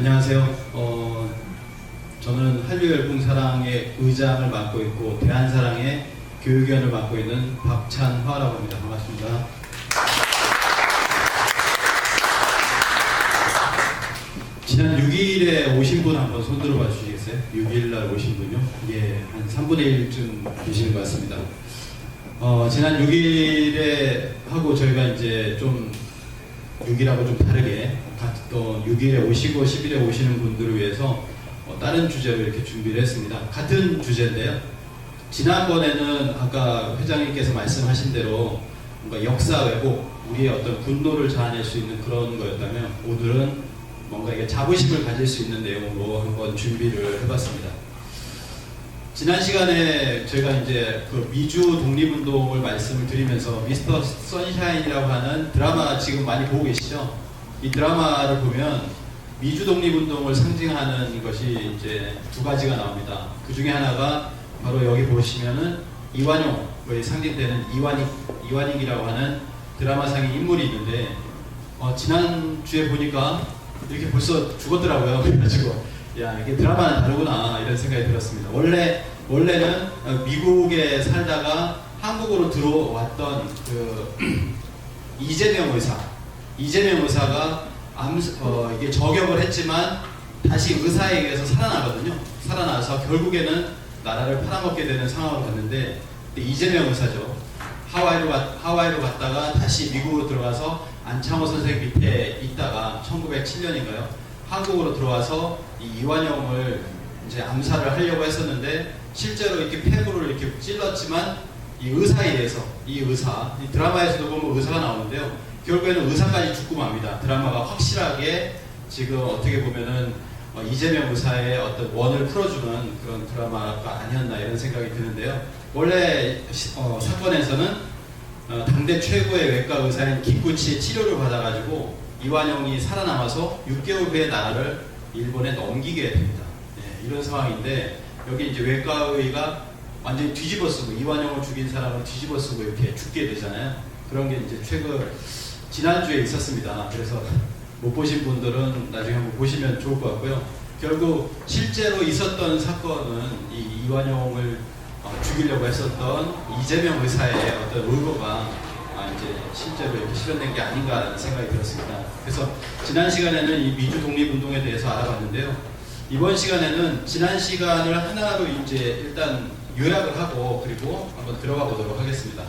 안녕하세요. 저는 한류열풍사랑의 의장을 맡고 있고 대한사랑의 교육위원을 맡고 있는 박찬화라고 합니다. 반갑습니다. 지난 6일에 오신 분 한번 손 들어봐 주시겠어요? 6일날 오신 분요? 예, 한 3분의 1쯤 계시는 것 같습니다. 지난 6일에 하고 저희가 이제 좀 6일하고 좀 다르게 또 6일에 오시고 10일에 오시는 분들을 위해서 다른 주제로 이렇게 준비를 했습니다. 같은 주제인데요. 지난번에는 아까 회장님께서 말씀하신 대로 뭔가 역사 왜곡, 우리의 어떤 분노를 자아낼 수 있는 그런 거였다면 오늘은 뭔가 이게 자부심을 가질 수 있는 내용으로 한번 준비를 해봤습니다. 지난 시간에 저희가 이제 그 미주 독립운동을 말씀을 드리면서 미스터 선샤인이라고 하는 드라마 지금 많이 보고 계시죠? 이 드라마를 보면 미주 독립운동을 상징하는 것이 이제 두 가지가 나옵니다. 그 중에 하나가 바로 여기 보시면은 이완용의 상징되는 이완익이라고 하는 드라마상의 인물이 있는데 지난주에 보니까 이렇게 벌써 죽었더라고요. 그래가지고 야, 이게 드라마는 다르구나 이런 생각이 들었습니다. 원래는 미국에 살다가 한국으로 들어왔던 그 이재명 의사가 이게 저격을 했지만 다시 의사에 의해서 살아나거든요. 살아나서 결국에는 나라를 팔아먹게 되는 상황으로 갔는데 이재명 의사죠. 하와이로 갔다가 다시 미국으로 들어가서 안창호 선생 밑에 있다가 1907년인가요? 한국으로 들어와서 이 이완용을 이제 암살을 하려고 했었는데 실제로 이렇게 폐부를 이렇게 찔렀지만 이 의사에 의해서 이 드라마에서도 보면 의사가 나오는데요. 결국에는 의사까지 죽고 맙니다. 드라마가 확실하게 지금 어떻게 보면은 이재명 의사의 어떤 원을 풀어주는 그런 드라마가 아니었나 이런 생각이 드는데요. 원래 사건에서는 당대 최고의 외과 의사인 기쿠치의 치료를 받아가지고 이완용이 살아남아서 6개월 후에 나라를 일본에 넘기게 됩니다. 네, 이런 상황인데 여기 이제 외과의가 완전히 뒤집어쓰고 이완용을 죽인 사람을 뒤집어쓰고 이렇게 죽게 되잖아요. 그런 게 이제 지난주에 있었습니다. 그래서 못 보신 분들은 나중에 한번 보시면 좋을 것 같고요. 결국 실제로 있었던 사건은 이 이완용을 죽이려고 했었던 이재명 의사의 어떤 의도가 이제 실제로 이렇게 실현된 게 아닌가라는 생각이 들었습니다. 그래서 지난 시간에는 이 미주 독립운동에 대해서 알아봤는데요. 이번 시간에는 지난 시간을 하나로 이제 일단 요약을 하고 그리고 한번 들어가 보도록 하겠습니다.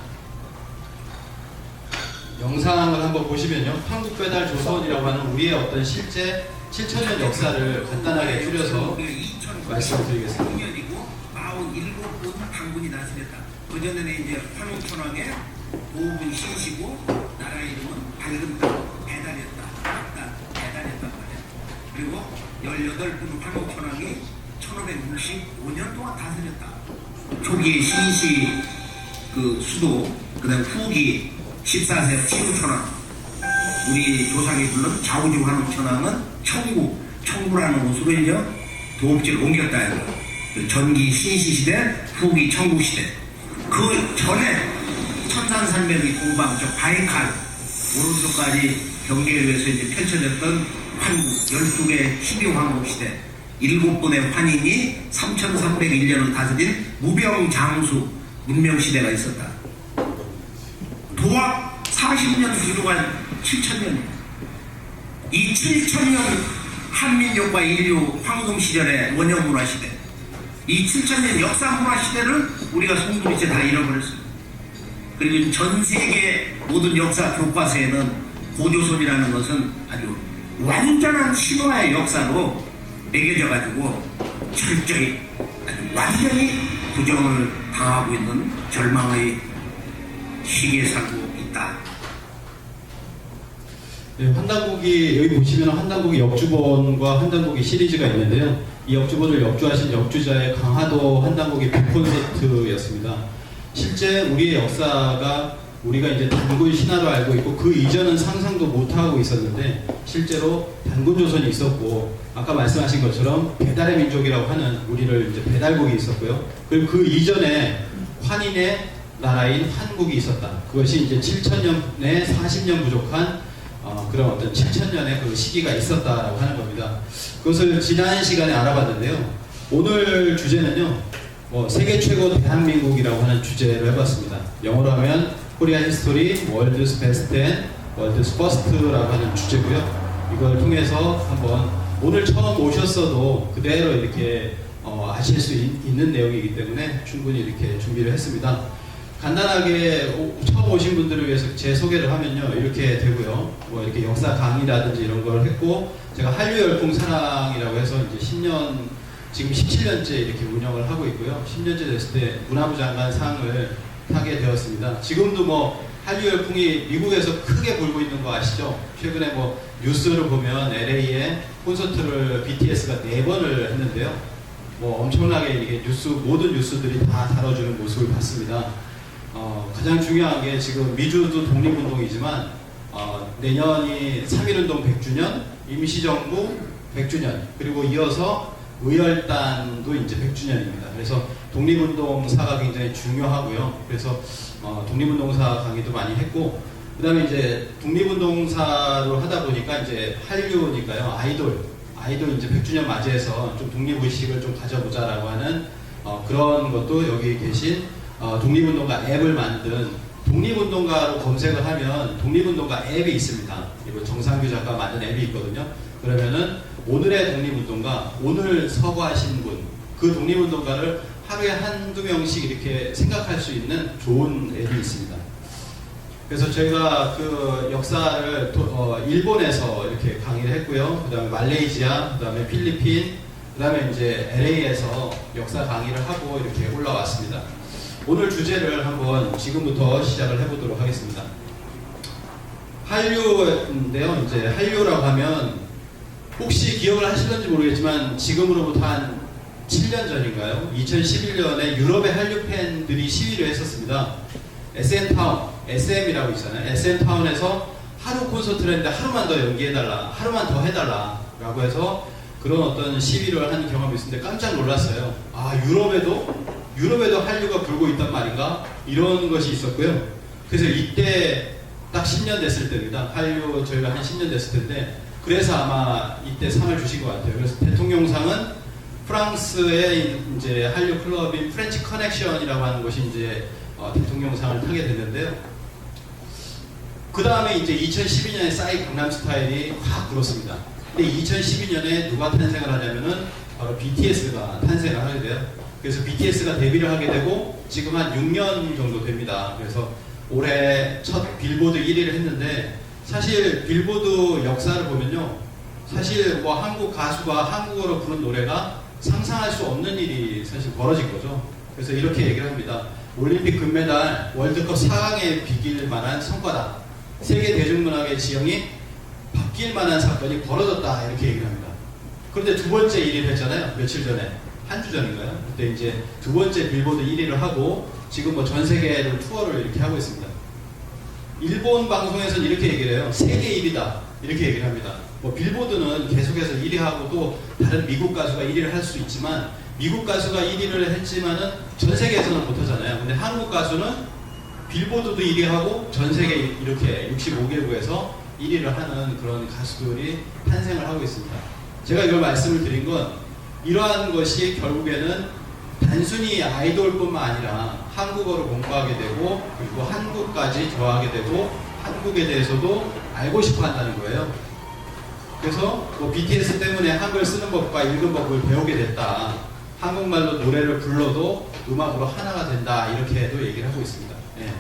영상을 한번 보시면요. 한국배달조선이라고 하는 우리의 어떤 실제 7,000년 역사를 간단하게 줄여서 말씀드리겠습니다. 47분 당군이 다스렸다. 그전에는 이제 황홍천왕의 보분 신시고 나라 이름은 밝은 땅 배달이었다. 배달이었단 말이야. 그리고 18분 황홍천왕이 1565년 동안 다스렸다. 초기 신시 그 수도, 그 다음 후기 14세 시우천왕, 우리 조상이 부른 좌우지 황홍천왕은 청구라는 곳으로 이제 도읍지를 옮겼다 해요. 전기 신시 시대, 후기 청국 시대. 그 전에 천산산맥의 동방쪽 바이칼 오른쪽까지 경계에 의해서 이제 펼쳐졌던 한국 12개 12황국 시대, 7분의 환인이 3301년을 다스린 무병장수 문명 시대가 있었다. 도합 40년 부족한 7,000년. 이 7,000년 한민족과 인류 황금 시절의 원형문화 시대, 이 7,000년 역사 문화 시대를 우리가 송두리째 다 잃어버렸습니다. 그리고 전 세계 모든 역사 교과서에는 고조선이라는 것은 아주 완전한 신화의 역사로 매겨져 가지고 철저히 아주 완전히 부정을 당하고 있는 절망의 시기에 살고 있다. 네, 한단국이 여기 보시면 한단국이 역주본과 한단국이 시리즈가 있는데요. 이 역주본을 역주하신 역주자의 강화도 한단국이 100%였습니다. 실제 우리의 역사가 우리가 이제 단군 신화로 알고 있고 그 이전은 상상도 못하고 있었는데 실제로 단군 조선이 있었고 아까 말씀하신 것처럼 배달의 민족이라고 하는 우리를 이제 배달국이 있었고요. 그리고 그 이전에 환인의 나라인 한국이 있었다. 그것이 이제 7,000년에 40년 부족한 그런 어떤 7천년의 그 시기가 있었다라고 하는 겁니다. 그것을 지난 시간에 알아봤는데요. 오늘 주제는요, 세계 최고 대한민국이라고 하는 주제로 해봤습니다. 영어로 하면 코리아 히스토리 월드스 베스트 앤 월드스 퍼스트라고 하는 주제고요. 이걸 통해서 한번 오늘 처음 오셨어도 그대로 이렇게 아실 수 있는 내용이기 때문에 충분히 이렇게 준비를 했습니다. 간단하게 처음 오신 분들을 위해서 제 소개를 하면요, 이렇게 되고요. 이렇게 역사 강의라든지 이런 걸 했고, 제가 한류 열풍 사랑이라고 해서 이제 10년, 지금 17년째 이렇게 운영을 하고 있고요. 10년째 됐을 때 문화부 장관 상을 타게 되었습니다. 지금도 한류 열풍이 미국에서 크게 불고 있는 거 아시죠? 최근에 뉴스를 보면 LA에 콘서트를 BTS가 4번을 했는데요. 엄청나게 이게 모든 뉴스들이 다 다뤄주는 모습을 봤습니다. 가장 중요한 게 지금 미주도 독립운동이지만 내년이 3.1운동 100주년, 임시정부 100주년, 그리고 이어서 의열단도 이제 100주년입니다. 그래서 독립운동사가 굉장히 중요하고요. 그래서 독립운동사 강의도 많이 했고, 그 다음에 이제 독립운동사로 하다 보니까 이제 한류니까요. 아이돌 이제 100주년 맞이해서 좀 독립의식을 좀 가져보자라고 하는 그런 것도 여기 계신 독립운동가 앱을 만든, 독립운동가로 검색을 하면 독립운동가 앱이 있습니다. 그리고 정상규 작가 만든 앱이 있거든요. 그러면은 오늘의 독립운동가, 오늘 서거하신 분, 그 독립운동가를 하루에 한두 명씩 이렇게 생각할 수 있는 좋은 앱이 있습니다. 그래서 저희가 그 역사를 일본에서 이렇게 강의를 했고요. 그 다음에 말레이시아, 그 다음에 필리핀, 그 다음에 이제 LA에서 역사 강의를 하고 이렇게 올라왔습니다. 오늘 주제를 한번 지금부터 시작을 해보도록 하겠습니다. 한류인데요. 이제 한류라고 하면 혹시 기억을 하시는지 모르겠지만 지금으로부터 한 7년 전인가요? 2011년에 유럽의 한류 팬들이 시위를 했었습니다. SM타운, SM이라고 있잖아요. SM타운에서 하루 콘서트를 했는데 하루만 더 연기해달라, 하루만 더 해달라 라고 해서 그런 어떤 시위를 한 경험이 있었는데 깜짝 놀랐어요. 유럽에도 한류가 불고 있단 말인가? 이런 것이 있었고요. 그래서 이때 딱 10년 됐을 때입니다. 한류 저희가 한 10년 됐을 텐데, 그래서 아마 이때 상을 주신 것 같아요. 그래서 대통령상은 프랑스의 이제 한류 클럽인 프렌치 커넥션이라고 하는 곳이 이제 대통령상을 타게 됐는데요. 그 다음에 이제 2012년에 싸이 강남스타일이 확 불었습니다. 근데 2012년에 누가 탄생을 하냐면은 바로 BTS가 탄생을 하게 돼요. 그래서 BTS가 데뷔를 하게 되고 지금 한 6년 정도 됩니다. 그래서 올해 첫 빌보드 1위를 했는데, 사실 빌보드 역사를 보면요, 사실 한국 가수가 한국어로 부른 노래가 상상할 수 없는 일이 사실 벌어진 거죠. 그래서 이렇게 얘기를 합니다. 올림픽 금메달, 월드컵 4강에 비길 만한 성과다. 세계 대중문화의 지형이 바뀔 만한 사건이 벌어졌다. 이렇게 얘기를 합니다. 그런데 두 번째 1위를 했잖아요. 며칠 전에. 한 주 전인가요? 그때 이제 두 번째 빌보드 1위를 하고 지금 전 세계를 투어를 이렇게 하고 있습니다. 일본 방송에서는 이렇게 얘기를 해요. 세계 1위다. 이렇게 얘기를 합니다. 빌보드는 계속해서 1위하고 또 다른 미국 가수가 1위를 할 수 있지만, 미국 가수가 1위를 했지만은 전 세계에서는 못하잖아요. 근데 한국 가수는 빌보드도 1위하고 전 세계 이렇게 65개국에서 1위를 하는 그런 가수들이 탄생을 하고 있습니다. 제가 이걸 말씀을 드린 건, 이러한 것이 결국에는 단순히 아이돌뿐만 아니라 한국어를 공부하게 되고, 그리고 한국까지 좋아하게 되고, 한국에 대해서도 알고 싶어 한다는 거예요. 그래서 BTS 때문에 한글 쓰는 법과 읽는 법을 배우게 됐다. 한국말로 노래를 불러도 음악으로 하나가 된다. 이렇게도 얘기를 하고 있습니다. 예.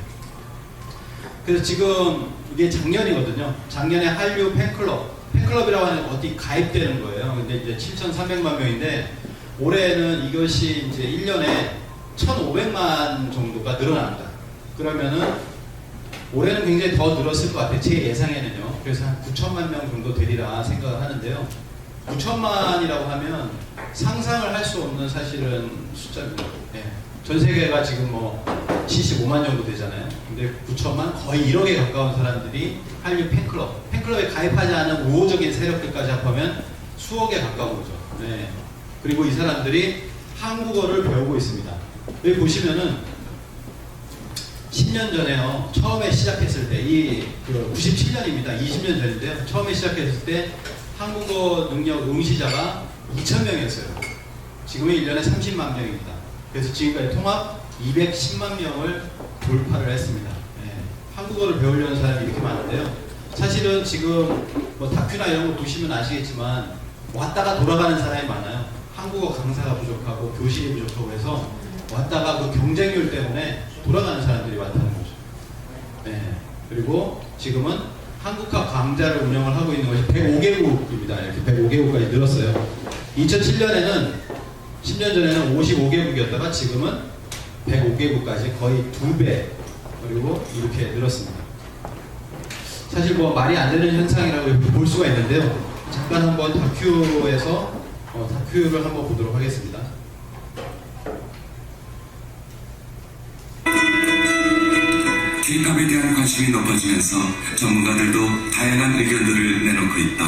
그래서 지금 이게 작년이거든요. 작년에 한류 팬클럽이라고 하는 어디 가입되는 거예요. 근데 이제 7,300만 명인데, 올해는 이것이 이제 1년에 1,500만 정도가 늘어납니다. 그러면은 올해는 굉장히 더 늘었을 것 같아요. 제 예상에는요. 그래서 한 9천만 명 정도 되리라 생각을 하는데요. 9천만이라고 하면 상상을 할 수 없는 사실은 숫자입니다. 예. 전 세계가 지금 75만 정도 되잖아요. 근데 9천만, 거의 1억에 가까운 사람들이 한류 팬클럽에 가입하지 않은 우호적인 세력들까지 합하면 수억에 가까운 거죠. 네. 그리고 이 사람들이 한국어를 배우고 있습니다. 여기 보시면은 10년 전에요. 처음에 시작했을 때, 97년입니다. 20년 전인데요. 처음에 시작했을 때 한국어 능력 응시자가 2,000명이었어요. 지금은 1년에 30만 명입니다. 그래서 지금까지 통합 210만 명을 돌파를 했습니다. 예, 한국어를 배우려는 사람이 이렇게 많은데요. 사실은 지금 뭐 다큐나 이런 거 보시면 아시겠지만 왔다가 돌아가는 사람이 많아요. 한국어 강사가 부족하고 교실이 부족하고 해서 왔다가 그 경쟁률 때문에 돌아가는 사람들이 많다는 거죠. 네. 그리고 지금은 한국학 강좌를 운영을 하고 있는 것이 105개국입니다. 이렇게 105개국까지 늘었어요. 2007년에는 10년 전에는 55개국이었다가 지금은 105개국까지 거의 2배 그리고 이렇게 늘었습니다. 사실 뭐 말이 안 되는 현상이라고 볼 수가 있는데요. 잠깐 한번 다큐에서 다큐를 한번 보도록 하겠습니다. K-팝에 대한 관심이 높아지면서 전문가들도 다양한 의견들을 내놓고 있다.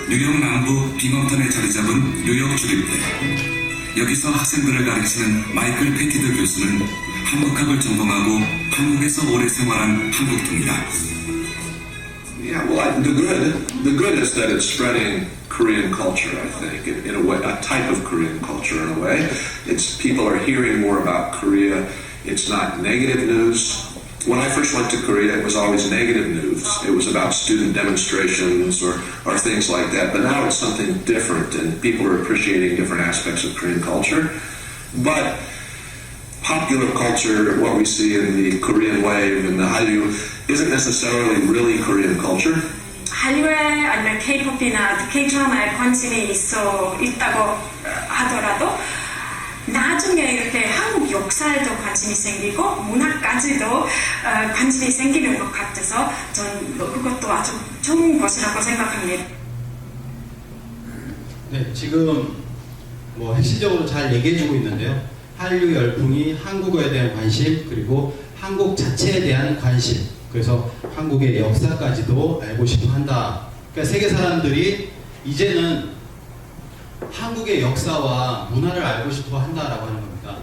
뉴욕 남부 빙엄턴에 자리 잡은 뉴욕 주립대. 여기서 학생들을 가르치는 마이클 패티드 교수는 한국학을 전공하고 한국에서 오래 생활한 한국통이다. Yeah, well, the good is that it's spreading Korean culture, I think, in a way, a type of Korean culture in a way. It's people are hearing more about Korea. It's not negative news. When I first went to Korea, it was always negative news. It was about student demonstrations or things like that. But now it's something different, and people are appreciating different aspects of Korean culture. But popular culture, what we see in the Korean wave and the Hallyu, isn't necessarily really Korean culture. 한류에 아니면 K-팝이나 K-드라마에 관심이 있다고 하더라도 나중에 이렇게 한국 역사에도 관심이 생기고 문화까지도 관심이 생기는 것 같아서 전 그것도 아주 좋은 것이라고 생각합니다. 네, 지금 뭐 핵심적으로 잘 얘기해주고 있는데요. 한류 열풍이 한국어에 대한 관심 그리고 한국 자체에 대한 관심 그래서 한국의 역사까지도 알고 싶어 한다. 그러니까 세계 사람들이 이제는 한국의 역사와 문화를 알고 싶어 한다라고 하는 겁니다.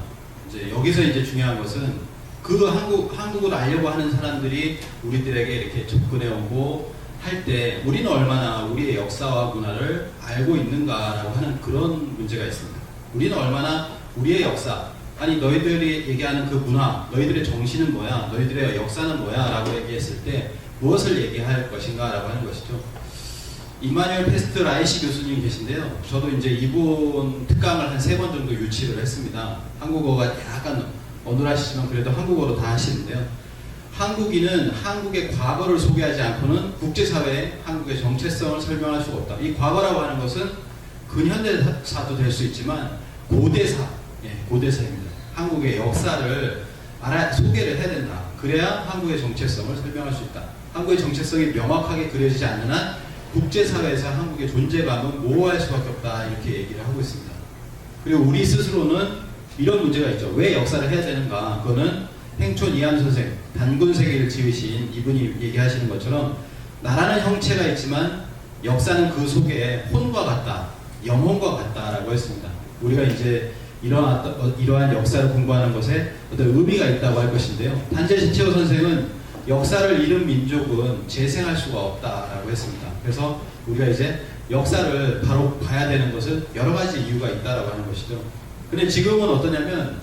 이제 여기서 이제 중요한 것은 그 한국을 알려고 하는 사람들이 우리들에게 이렇게 접근해 오고 할 때 우리는 얼마나 우리의 역사와 문화를 알고 있는가라고 하는 그런 문제가 있습니다. 우리는 얼마나 우리의 역사, 아니 너희들이 얘기하는 그 문화, 너희들의 정신은 뭐야, 너희들의 역사는 뭐야 라고 얘기했을 때 무엇을 얘기할 것인가 라고 하는 것이죠. 이마뉴엘 페스트 라이시 교수님 계신데요. 저도 이제 이분 특강을 한 3번 정도 유치를 했습니다. 한국어가 약간 어눌하시지만 그래도 한국어로 다 하시는데요. 한국인은 한국의 과거를 소개하지 않고는 국제사회에 한국의 정체성을 설명할 수가 없다. 이 과거라고 하는 것은 근현대사도 될 수 있지만 고대사, 고대사입니다. 한국의 역사를 소개를 해야 된다. 그래야 한국의 정체성을 설명할 수 있다. 한국의 정체성이 명확하게 그려지지 않는 한 국제사회에서 한국의 존재감은 모호할 수밖에 없다. 이렇게 얘기를 하고 있습니다. 그리고 우리 스스로는 이런 문제가 있죠. 왜 역사를 해야 되는가? 그거는 행촌 이한 선생, 단군 세계를 지으신 이분이 얘기하시는 것처럼 나라는 형체가 있지만 역사는 그 속에 혼과 같다, 영혼과 같다라고 했습니다. 우리가 이제 이러한 역사를 공부하는 것에 어떤 의미가 있다고 할 것인데요. 단재 신채호 선생은 역사를 잃은 민족은 재생할 수가 없다라고 했습니다. 그래서 우리가 이제 역사를 바로 봐야 되는 것은 여러 가지 이유가 있다라고 하는 것이죠. 근데 지금은 어떠냐면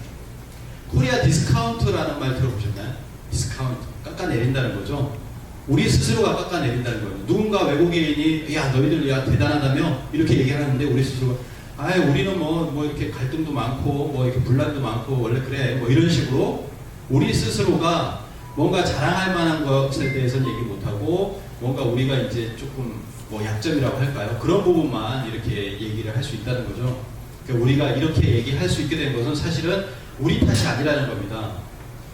코리아 디스카운트라는 말 들어보셨나요? 디스카운트, 깎아내린다는 거죠. 우리 스스로가 깎아내린다는 거예요. 누군가 외국인이 야 너희들 야 대단하다며 이렇게 얘기하는데 우리 스스로가 아 우리는 뭐 이렇게 갈등도 많고 뭐 이렇게 분란도 많고 원래 그래 뭐 이런 식으로 우리 스스로가 뭔가 자랑할 만한 것에 대해서는 얘기 못하고 뭔가 우리가 이제 조금 뭐 약점이라고 할까요? 그런 부분만 이렇게 얘기를 할 수 있다는 거죠. 그러니까 우리가 이렇게 얘기할 수 있게 된 것은 사실은 우리 탓이 아니라는 겁니다.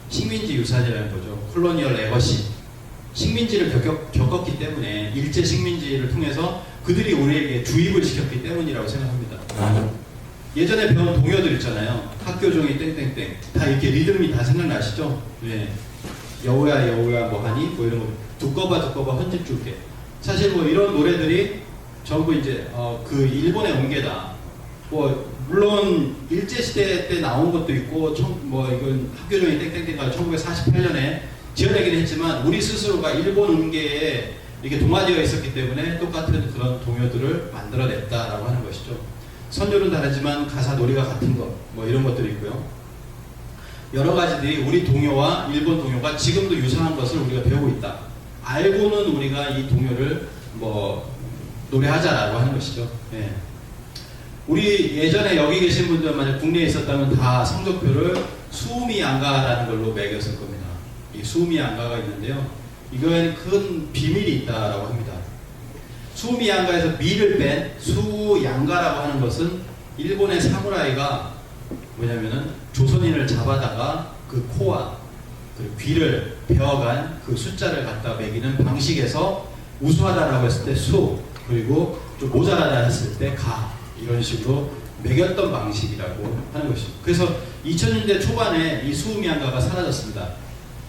식민지 유산이라는 거죠. 콜로니얼 레거시. 식민지를 겪었기 때문에 일제 식민지를 통해서 그들이 우리에게 주입을 시켰기 때문이라고 생각합니다. 예전에 배운 동요들 있잖아요. 학교종이 땡땡땡 다 이렇게 리듬이 다 생각나시죠? 네. 여우야 여우야 뭐하니? 뭐 이런 거 두꺼봐 두꺼봐 헌집 줄게. 사실 뭐 이런 노래들이 전부 이제 그 일본의 음계다. 뭐 물론 일제 시대 때 나온 것도 있고 뭐 이건 학교종이 땡땡땡가 1948년에 지어내긴 했지만 우리 스스로가 일본 음계에 이렇게 동화되어 있었기 때문에 똑같은 그런 동요들을 만들어냈다라고 하는 것이죠. 선율은 다르지만 가사 노래가 같은 것, 뭐 이런 것들이 있고요. 여러 가지들이 우리 동요와 일본 동요가 지금도 유사한 것을 우리가 배우고 있다. 알고는 우리가 이 동요를 뭐 노래하자라고 하는 것이죠. 예. 우리 예전에 여기 계신 분들 만약 국내에 있었다면 다 성적표를 수우미 양가라는 걸로 매겼을 겁니다. 이 수우미 양가가 있는데요. 이거에는 큰 비밀이 있다라고 합니다. 수우미 양가에서 미를 뺀 수양가라고 하는 것은 일본의 사무라이가 뭐냐면은 조선인을 잡아다가 그 코와 그 귀를 베어간 그 숫자를 갖다 매기는 방식에서 우수하다라고 했을 때 수, 그리고 좀 모자라다 했을 때 가, 이런 식으로 매겼던 방식이라고 하는 것이죠. 그래서 2000년대 초반에 이 수음양가가 사라졌습니다.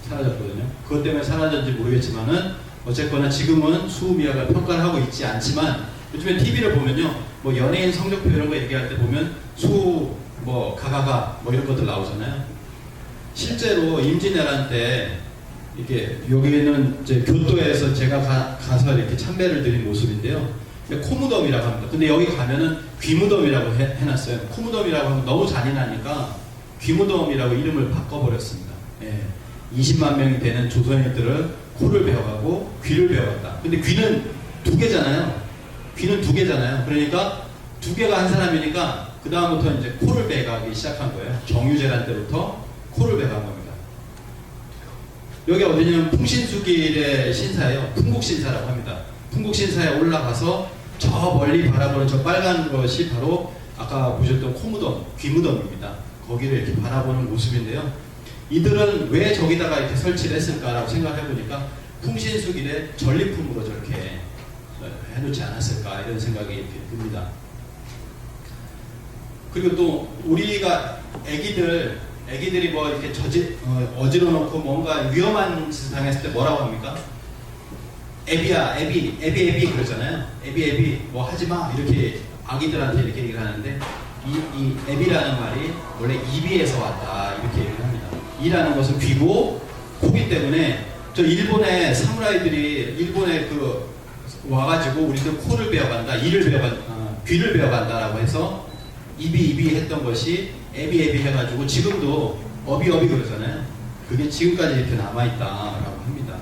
사라졌거든요. 그것 때문에 사라졌는지 모르겠지만은 어쨌거나 지금은 수음이야가 평가를 하고 있지 않지만 요즘에 TV를 보면요, 뭐 연예인 성적표 이런 거 얘기할 때 보면 수, 뭐 가가가 뭐 이런 것들 나오잖아요. 실제로 임진왜란 때 이렇게 여기는 이제 교토에서 제가 가서 이렇게 참배를 드린 모습인데요. 코무덤이라고 합니다. 근데 여기 가면은 귀무덤이라고 해놨어요. 코무덤이라고 하면 너무 잔인하니까 귀무덤이라고 이름을 바꿔버렸습니다. 예. 20만 명이 되는 조선인들은 코를 베어가고 귀를 베어갔다. 근데 귀는 두 개잖아요. 귀는 두 개잖아요. 그러니까 두 개가 한 사람이니까 그 다음부터 이제 코를 베가기 시작한 거예요. 정유재란 때부터 코를 베간 겁니다. 여기 어디냐면 풍신수길의 신사예요. 풍국신사라고 합니다. 풍국신사에 올라가서 저 멀리 바라보는 저 빨간 것이 바로 아까 보셨던 코무덤, 귀무덤입니다. 거기를 이렇게 바라보는 모습인데요. 이들은 왜 저기다가 이렇게 설치를 했을까라고 생각해 보니까 풍신수길의 전리품으로 저렇게 해놓지 않았을까 이런 생각이 이렇게 듭니다. 그리고 또 우리가 애기들이 뭐 이렇게 어지러 놓고 뭔가 위험한 짓을 당했을 때 뭐라고 합니까? 애비야, 애비 그러잖아요. 애비 뭐 하지마 이렇게 아기들한테 이렇게 얘기를 하는데 이 애비라는 말이 원래 이비에서 왔다 이렇게 얘기를 합니다. 이라는 것은 귀고 코기 때문에 저 일본의 사무라이들이 일본에 그 와가지고 우리들 코를 베어간다, 귀를 베어간다라고 해서 이비 했던 것이 애비 해가지고 지금도 어비 그러잖아요. 그게 지금까지 이렇게 남아있다라고 합니다.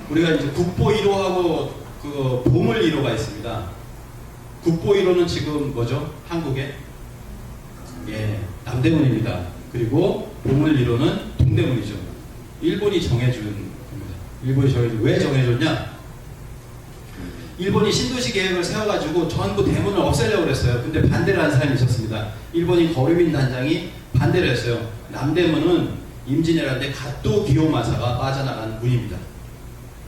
우리가 이제 국보 1호하고 그 보물 1호가 있습니다. 국보 1호는 지금 뭐죠? 한국에? 예, 남대문입니다. 그리고 보물 1호는 동대문이죠. 일본이 정해준 겁니다. 일본이 왜 정해줬냐? 일본이 신도시 계획을 세워가지고 전부 대문을 없애려고 그랬어요. 근데 반대를 한 사람이 있었습니다. 일본인 거류민 단장이 반대를 했어요. 남대문은 임진왜란 때 갓도 기요마사가 빠져나간 문입니다.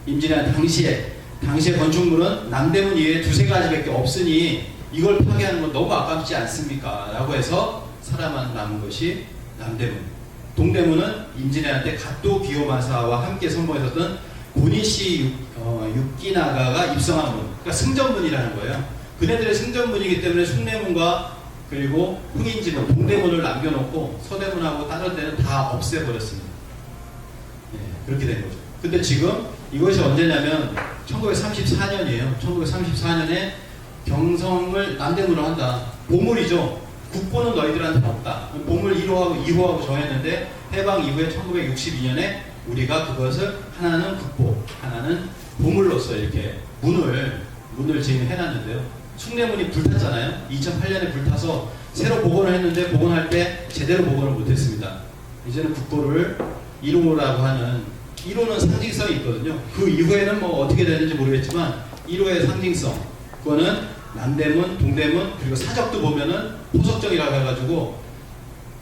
임진왜란 당시에 건축물은 남대문 이외에 두세 가지밖에 없으니 이걸 파괴하는 건 너무 아깝지 않습니까? 라고 해서 살아만 남은 것이 남대문. 동대문은 임진왜란 때 갓도 기요마사와 함께 선봉했었던 고니시 육기나가가 입성한 문, 그러니까 승전문이라는 거예요. 그네들의 승전문이기 때문에 숭례문과 그리고 흥인지문, 동대문을 남겨놓고 서대문하고 다른 데는 다 없애버렸습니다. 네, 그렇게 된 거죠. 근데 지금 이것이 언제냐면 1934년이에요. 1934년에 경성을 남대문으로 한다. 보물이죠. 국보는 너희들한테 없다. 보물 1호하고 2호하고 정했는데 해방 이후에 1962년에 우리가 그것을 하나는 국보, 하나는 보물로서 이렇게 문을 지금 해놨는데요. 숭례문이 불탔잖아요. 2008년에 불타서 새로 복원을 했는데 복원할 때 제대로 복원을 못했습니다. 이제는 국보를 1호라고 하는 1호는 상징성이 있거든요. 그 이후에는 뭐 어떻게 되는지 모르겠지만 1호의 상징성, 그거는 남대문, 동대문, 그리고 사적도 보면은 포석정이라고 해가지고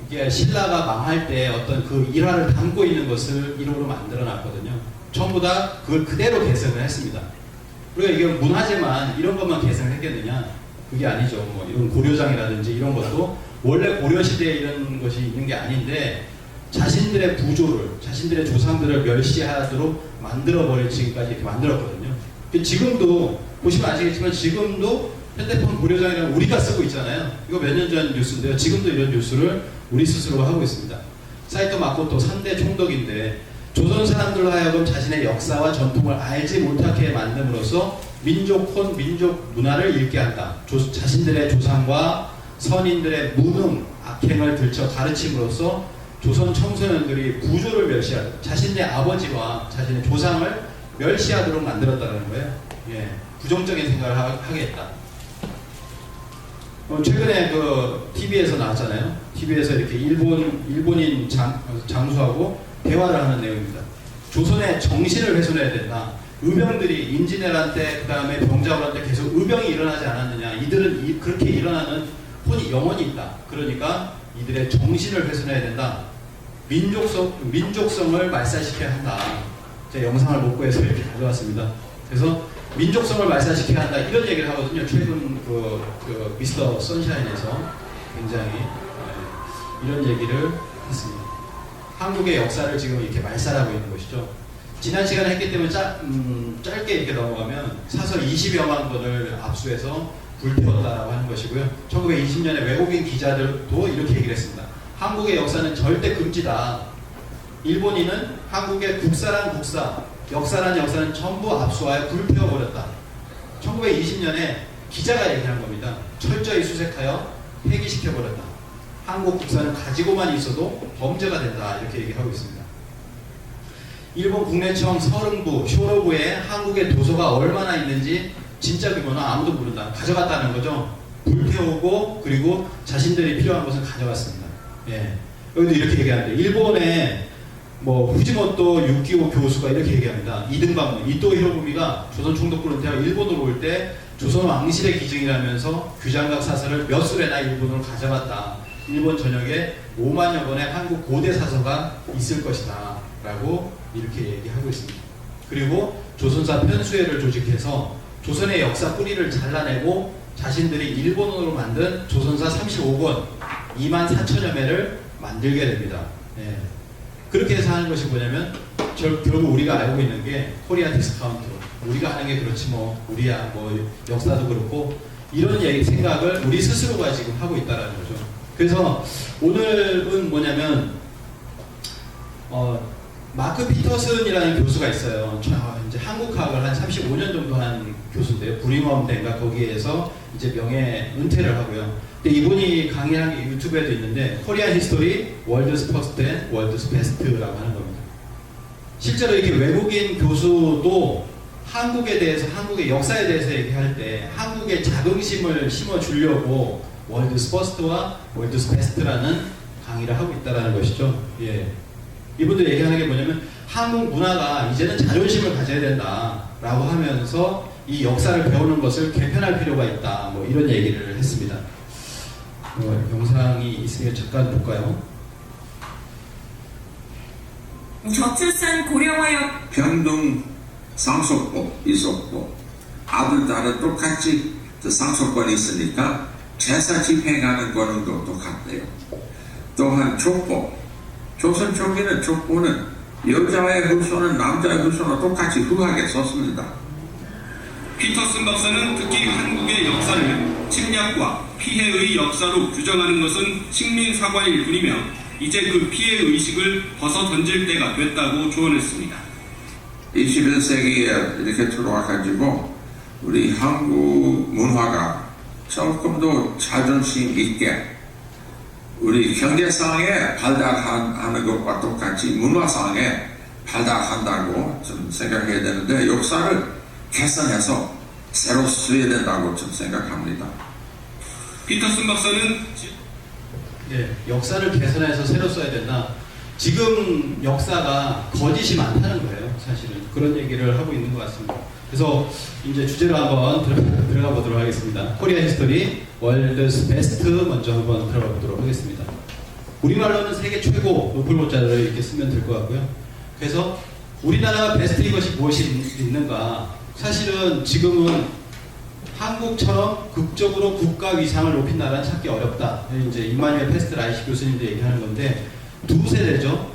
이게 신라가 망할 때 어떤 그 일화를 담고 있는 것을 1호로 만들어 놨거든요. 전부 다 그걸 그대로 개성을 했습니다. 우리가 이게 문화재만 이런 것만 개성을 했겠느냐? 그게 아니죠. 뭐 이런 고려장이라든지 이런 것도 원래 고려시대에 이런 것이 있는 게 아닌데 자신들의 부조를, 자신들의 조상들을 멸시하도록 만들어버릴 지금까지 이렇게 만들었거든요. 지금도 보시면 아시겠지만 지금도 현대판 고려장이라는 우리가 쓰고 있잖아요. 이거 몇 년 전 뉴스인데요. 지금도 이런 뉴스를 우리 스스로가 하고 있습니다. 사이토 마코토 3대 총독인데 조선 사람들로 하여금 자신의 역사와 전통을 알지 못하게 만듦으로써 민족혼, 민족 문화를 잃게 한다. 자신들의 조상과 선인들의 무능, 악행을 들쳐 가르침으로써 조선 청소년들이 구조를 멸시하고 자신의 아버지와 자신의 조상을 멸시하도록 만들었다는 거예요. 예, 부정적인 생각을 하게 했다. 최근에 그 TV에서 나왔잖아요. TV에서 이렇게 일본인 장수하고 대화를 하는 내용입니다. 조선의 정신을 훼손해야 된다. 의병들이 임진왜란 때 그다음에 병자호란 때 계속 의병이 일어나지 않았느냐. 이들은 그렇게 일어나는 혼이 영원히 있다. 그러니까 이들의 정신을 훼손해야 된다. 민족성을 말살시켜야 한다. 제가 영상을 못 구해서 이렇게 가져왔습니다. 그래서 민족성을 말살시켜야 한다. 이런 얘기를 하거든요. 최근 그 미스터 선샤인에서 굉장히 이런 얘기를 했습니다. 한국의 역사를 지금 이렇게 말살하고 있는 것이죠. 지난 시간에 했기 때문에 짧게 이렇게 넘어가면 사설 20여만 권을 압수해서 불태웠다라고 하는 것이고요. 1920년에 외국인 기자들도 이렇게 얘기를 했습니다. 한국의 역사는 절대 금지다. 일본인은 한국의 국사란 국사, 역사란 역사는 전부 압수하여 불태워버렸다. 1920년에 기자가 얘기한 겁니다. 철저히 수색하여 폐기시켜버렸다. 한국 국사는 가지고만 있어도 범죄가 된다. 이렇게 얘기하고 있습니다. 일본 국내청 서릉부, 쇼로부에 한국의 도서가 얼마나 있는지 진짜 규모는 아무도 모른다. 가져갔다는 거죠. 불태우고 그리고 자신들이 필요한 것을 가져갔습니다. 예. 여기도 이렇게 얘기하는데 일본의 후지모토 유키오 교수가 이렇게 얘기합니다. 이등방문, 이토 히로부미가 조선 총독부를 은퇴하고 일본으로 올 때 조선 왕실의 기증이라면서 규장각 사설을 몇 술에나 일본으로 가져갔다. 일본 전역에 5만여 권의 한국 고대 사서가 있을 것이다. 라고 이렇게 얘기하고 있습니다. 그리고 조선사 편수회를 조직해서 조선의 역사 뿌리를 잘라내고 자신들이 일본어로 만든 조선사 35권 2만 4천여 매를 만들게 됩니다. 예. 그렇게 해서 하는 것이 뭐냐면 결국 우리가 알고 있는 게 코리아 디스카운트, 우리가 하는 게 그렇지 우리야 역사도 그렇고 이런 생각을 우리 스스로가 지금 하고 있다는 거죠. 그래서 오늘은 뭐냐면 마크 피터슨이라는 교수가 있어요. 이제 한국학을 한 35년 정도 한 교수인데요. 브링엄대인가 거기에서 이제 명예 은퇴를 하고요. 근데 이분이 강의한 게 유튜브에도 있는데 코리안 히스토리 월드스 퍼스트 앤 월드스 베스트라고 하는 겁니다. 실제로 이렇게 외국인 교수도 한국에 대해서, 한국의 역사에 대해서 얘기할 때 한국의 자긍심을 심어주려고 월드스 퍼스트와 월드스 베스트라는 강의를 하고 있다는 것이죠. 예. 이분들 얘기하는 게 뭐냐면 한국 문화가 이제는 자존심을 가져야 된다라고 하면서 이 역사를 배우는 것을 개편할 필요가 있다. 이런 얘기를 했습니다. 영상이 있으면 잠깐 볼까요? 저출산 고령화역 평등 상속법 있었고 아들 딸은 똑같이 상속권이 있으니까 제사 집행하는 거는 똑같대요. 또한 족보, 조선 초기는 족보는 여자의 후손은 남자의 후손과 똑같이 후하게 썼습니다. 피터슨 박사는 특히 한국의 역사를 침략과 피해의 역사로 규정하는 것은 식민사과일 뿐이며 이제 그 피해의식을 벗어던질 때가 됐다고 조언했습니다. 21세기에 이렇게 들어와가지고 우리 한국 문화가 조금 더 자존심 있게 우리 경제상에 발달하는 것과 똑같이 문화상에 발달한다고 좀 생각해야 되는데 역사를 개선해서 새로 써야 된다고 좀 생각합니다. 피터슨 박사는 역사를 개선해서 새로 써야 된다. 지금 역사가 거짓이 많다는 거예요. 사실은 그런 얘기를 하고 있는 것 같습니다. 그래서 이제 주제로 한번 들어가 보도록 하겠습니다. 코리아 히스토리 월드스 베스트 먼저 한번 들어가 보도록 하겠습니다. 우리말로는 세계 최고 높을 모자를 이렇게 쓰면 될 것 같고요. 그래서 우리나라가 베스트인 것이 무엇이 있는가? 사실은 지금은 한국처럼 극적으로 국가 위상을 높인 나라는 찾기 어렵다. 이제 임마누엘 페스트 라이시 교수님도 얘기하는 건데 두 세대죠.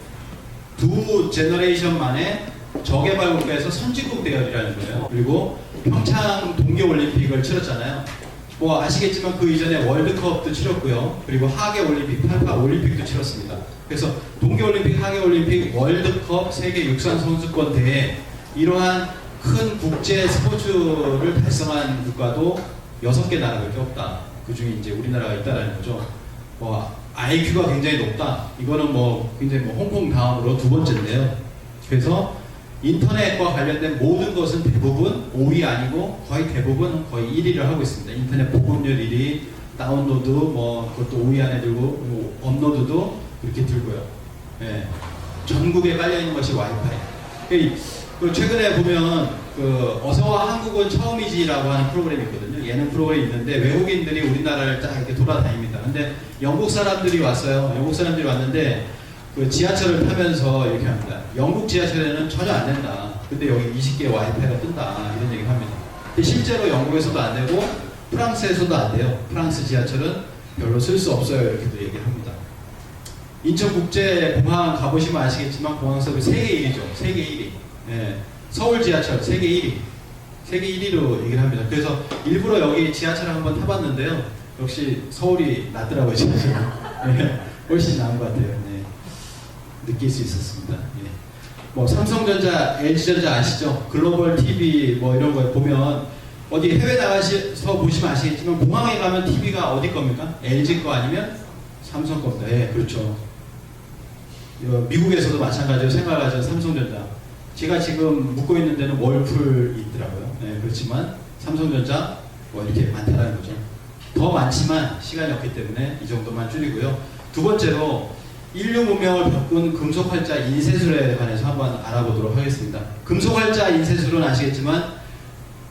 두 제너레이션 만에 저개발 국가에서 선진국 대열이라는 거예요. 그리고 평창 동계올림픽을 치렀잖아요. 뭐 아시겠지만 그 이전에 월드컵도 치렀고요. 그리고 하계올림픽, 88 올림픽도 치렀습니다. 그래서 동계올림픽, 하계올림픽, 월드컵, 세계 육상 선수권 대회 이러한 큰 국제 스포츠를 달성한 국가도 6개 나라밖에 없다. 그 중에 이제 우리나라가 있다라는 거죠. 뭐 IQ가 굉장히 높다. 이거는 뭐 굉장히 뭐 홍콩 다음으로 두 번째인데요. 그래서 인터넷과 관련된 모든 것은 대부분 5위 아니고 거의 대부분 거의 1위를 하고 있습니다. 인터넷 보급률 1위, 다운로드 뭐 그것도 5위 안에 들고 뭐 업로드도 이렇게 들고요. 예. 전국에 깔려 있는 것이 와이파이. 그 최근에 보면 그 어서와 한국은 처음이지라고 하는 프로그램이 있거든요. 예능 프로그램이 있는데 외국인들이 우리나라를 딱 이렇게 돌아다닙니다. 근데 영국 사람들이 왔어요. 영국 사람들이 왔는데 그 지하철을 타면서 이렇게 합니다. 영국 지하철에는 전혀 안 된다. 근데 여기 20개 와이파이가 뜬다. 이런 얘기를 합니다. 근데 실제로 영국에서도 안 되고 프랑스에서도 안 돼요. 프랑스 지하철은 별로 쓸 수 없어요. 이렇게도 얘기를 합니다. 인천국제공항 가보시면 아시겠지만 공항 서비스 세계 1위죠. 세계 1위. 예. 서울 지하철 세계 1위. 세계 1위로 얘기를 합니다. 그래서 일부러 여기 지하철을 한번 타봤는데요. 역시 서울이 낫더라고요. 지하철. 예. 훨씬 나은 것 같아요. 네. 느낄 수 있었습니다. 예. 뭐 삼성전자, LG전자 아시죠? 글로벌 TV 뭐 이런 거 보면 어디 해외 나가서 보시면 아시겠지만 공항에 가면 TV가 어디 겁니까? LG 거 아니면 삼성 겁니다. 예, 그렇죠. 미국에서도 마찬가지로 생각하죠. 삼성전자. 제가 지금 묵고 있는 데는 월풀이 있더라고요. 네, 그렇지만 삼성전자 뭐 이렇게 많다라는 거죠. 더 많지만 시간이 없기 때문에 이 정도만 줄이고요. 두 번째로 인류 문명을 바꾼 금속활자 인쇄술에 관해서 한번 알아보도록 하겠습니다. 금속활자 인쇄술은 아시겠지만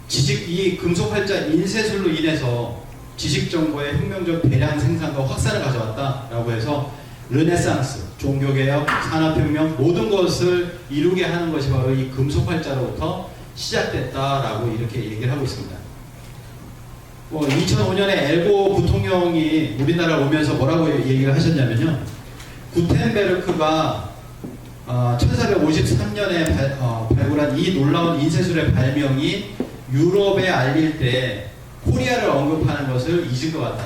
이 금속활자 인쇄술로 인해서 지식정보의 혁명적 대량 생산과 확산을 가져왔다라고 해서 르네상스, 종교개혁, 산업혁명 모든 것을 이루게 하는 것이 바로 이 금속활자로부터 시작됐다라고 이렇게 얘기를 하고 있습니다. 2005년에 엘고 부통령이 우리나라 오면서 뭐라고 얘기를 하셨냐면요. 구텐베르크가 1453년에 발굴한 이 놀라운 인쇄술의 발명이 유럽에 알릴 때 코리아를 언급하는 것을 잊은 것 같다.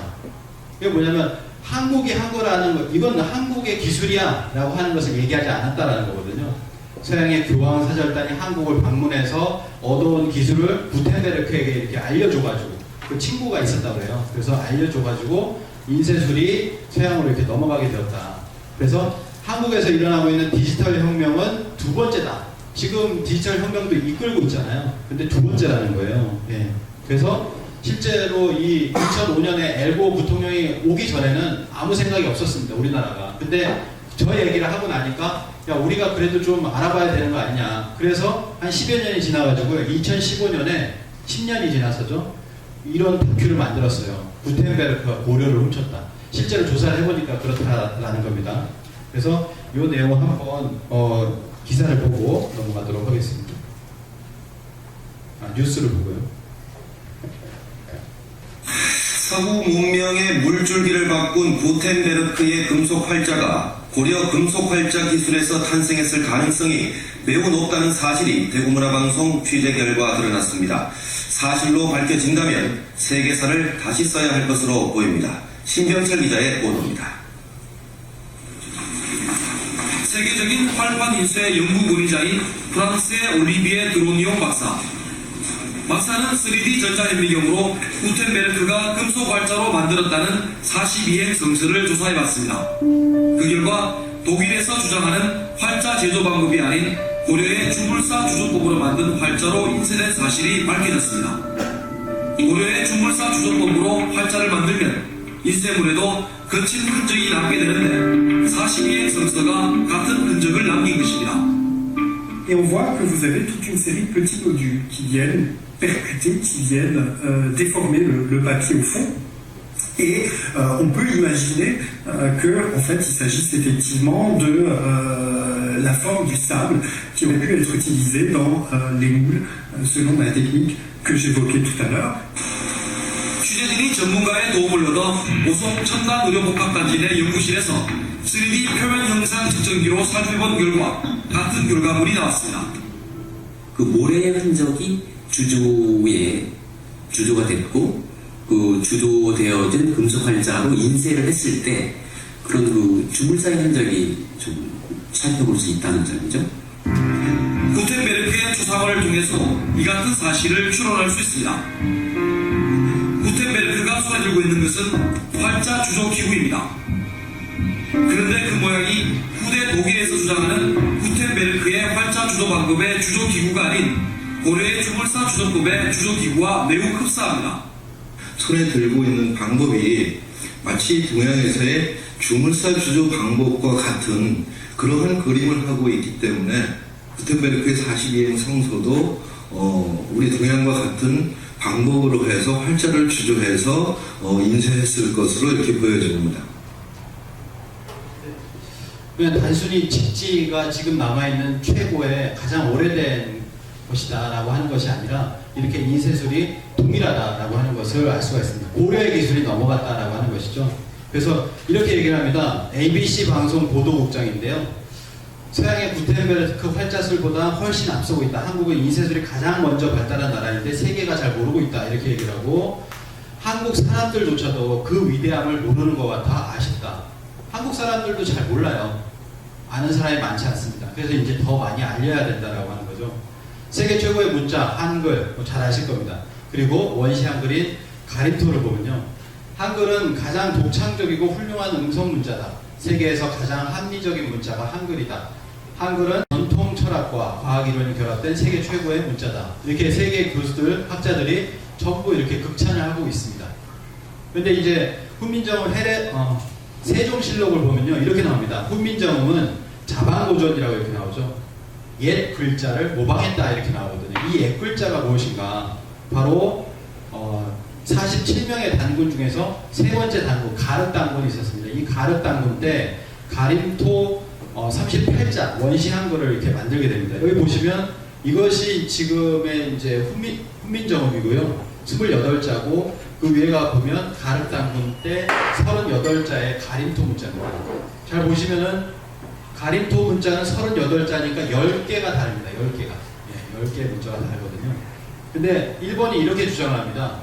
이게 뭐냐면 한국이 한 거라는 거, 이건 한국의 기술이야 라고 하는 것을 얘기하지 않았다라는 거거든요. 서양의 교황사절단이 한국을 방문해서 얻어온 기술을 구텐베르크에게 이렇게 알려줘가지고 그 친구가 있었다고 해요. 그래서 알려줘가지고 인쇄술이 서양으로 이렇게 넘어가게 되었다. 그래서 한국에서 일어나고 있는 디지털 혁명은 두 번째다. 지금 디지털 혁명도 이끌고 있잖아요. 근데 두 번째라는 거예요. 예. 그래서 실제로 이 2005년에 엘고 부통령이 오기 전에는 아무 생각이 없었습니다. 우리나라가. 근데 저 얘기를 하고 나니까 야 우리가 그래도 좀 알아봐야 되는 거 아니냐. 그래서 한 10여 년이 지나가지고 2015년에 10년이 지나서죠. 이런 다큐를 만들었어요. 구텐베르크가 고려를 훔쳤다. 실제로 조사를 해보니까 그렇다라는 겁니다. 그래서 이 내용을 한번 기사를 보고 넘어가도록 하겠습니다. 뉴스를 보고요. 서구 문명의 물줄기를 바꾼 구텐베르크의 금속 활자가 고려 금속 활자 기술에서 탄생했을 가능성이 매우 높다는 사실이 대구문화방송 취재 결과 드러났습니다. 사실로 밝혀진다면 세계사를 다시 써야 할 것으로 보입니다. 신병철 기자의 보도입니다. 세계적인 활판 인쇄 연구군이자인 프랑스의 올리비에 드로니오 박사. 박사는 3D 전자현미경으로 구텐베르크가 금속 활자로 만들었다는 42행 성서를 조사해봤습니다. 그 결과 독일에서 주장하는 활자 제조 방법이 아닌 고려의 주물사 주조법으로 만든 활자로 인쇄된 사실이 밝혀졌습니다. 고려의 주물사 주조법으로 활자를 만들면 인쇄물에도 거친 흔적이 남게 되는데 42행 성서가 같은 흔적을 남긴 것입니다. Et on voit que vous avez toute une série de petits modules qui viennent percuter, qui viennent déformer le papier au fond. Et on peut imaginer que, en fait, il s'agisse effectivement de la forme du sable qui aurait pu être utilisée dans les moules selon la technique que j'évoquais tout à l'heure. 취재진이 전문가의 도움을 얻어 오송 첨단의료복합단지 내 연구실에서 3D 표면 형상 측정기로 살펴본 결과 같은 결과물이 나왔습니다. 그 모래의 흔적이 주조가 됐고 그 주도되어진 금속 활자로 인쇄를 했을 때 그런 그 주물사의 흔적이 좀 살펴볼 수 있다는 점이죠. 구텐베르크의 추상을 통해서 이 같은 사실을 추론할 수 있습니다. 구텐베르크가 손에 들고 있는 것은 활자 주조기구입니다. 그런데 그 모양이 후대 독일에서 주장하는 구텐베르크의 활자 주조 방법의 주조기구가 아닌 고려의 주물사 주조법의 주조기구와 매우 흡사합니다. 손에 들고 있는 방법이 마치 동양에서의 주물사 주조 방법과 같은 그러한 그림을 하고 있기 때문에 구텐베르크의 42행 성소도 우리 동양과 같은 방법으로 해서 활자를 주조해서 인쇄했을 것으로 이렇게 보여집니다. 그냥 단순히 집지가 지금 남아있는 최고의 가장 오래된 것이다라고 하는 것이 아니라 이렇게 인쇄술이 동일하다라고 하는 것을 알 수가 있습니다. 고려의 기술이 넘어갔다라고 하는 것이죠. 그래서 이렇게 얘기를 합니다. ABC 방송 보도국장인데요. 서양의 구텐베르크 활자술보다 훨씬 앞서고 있다. 한국은 인쇄술이 가장 먼저 발달한 나라인데 세계가 잘 모르고 있다. 이렇게 얘기를 하고 한국 사람들조차도 그 위대함을 모르는 것 같아 아쉽다. 한국 사람들도 잘 몰라요. 아는 사람이 많지 않습니다. 그래서 이제 더 많이 알려야 된다라고 하는 거죠. 세계 최고의 문자, 한글, 잘 아실 겁니다. 그리고 원시 한글인 가림토를 보면요. 한글은 가장 독창적이고 훌륭한 음성 문자다. 세계에서 가장 합리적인 문자가 한글이다. 한글은 전통 철학과 과학 이론이 결합된 세계 최고의 문자다. 이렇게 세계 교수들, 학자들이 전부 이렇게 극찬을 하고 있습니다. 근데 이제 훈민정음 세종실록을 보면요. 이렇게 나옵니다. 훈민정음은 자방고전이라고 이렇게 나오죠. 옛 글자를 모방했다 이렇게 나오거든요. 이 옛 글자가 무엇인가? 바로 47명의 단군 중에서 세 번째 단군 가르 단군이 있었습니다. 이 가르 단군 때 가림토 38자 원시 한글을 이렇게 만들게 됩니다. 여기 보시면 이것이 지금의 이제 훈민정음이고요. 28자고 그 위에가 보면 가르 단군 때 38자의 가림토 문자입니다. 잘 보시면은 가림토 문자는 38자니까 10개가 다릅니다. 10개가. 예, 10개의 문자가 다르거든요. 근데 일본이 이렇게 주장을 합니다.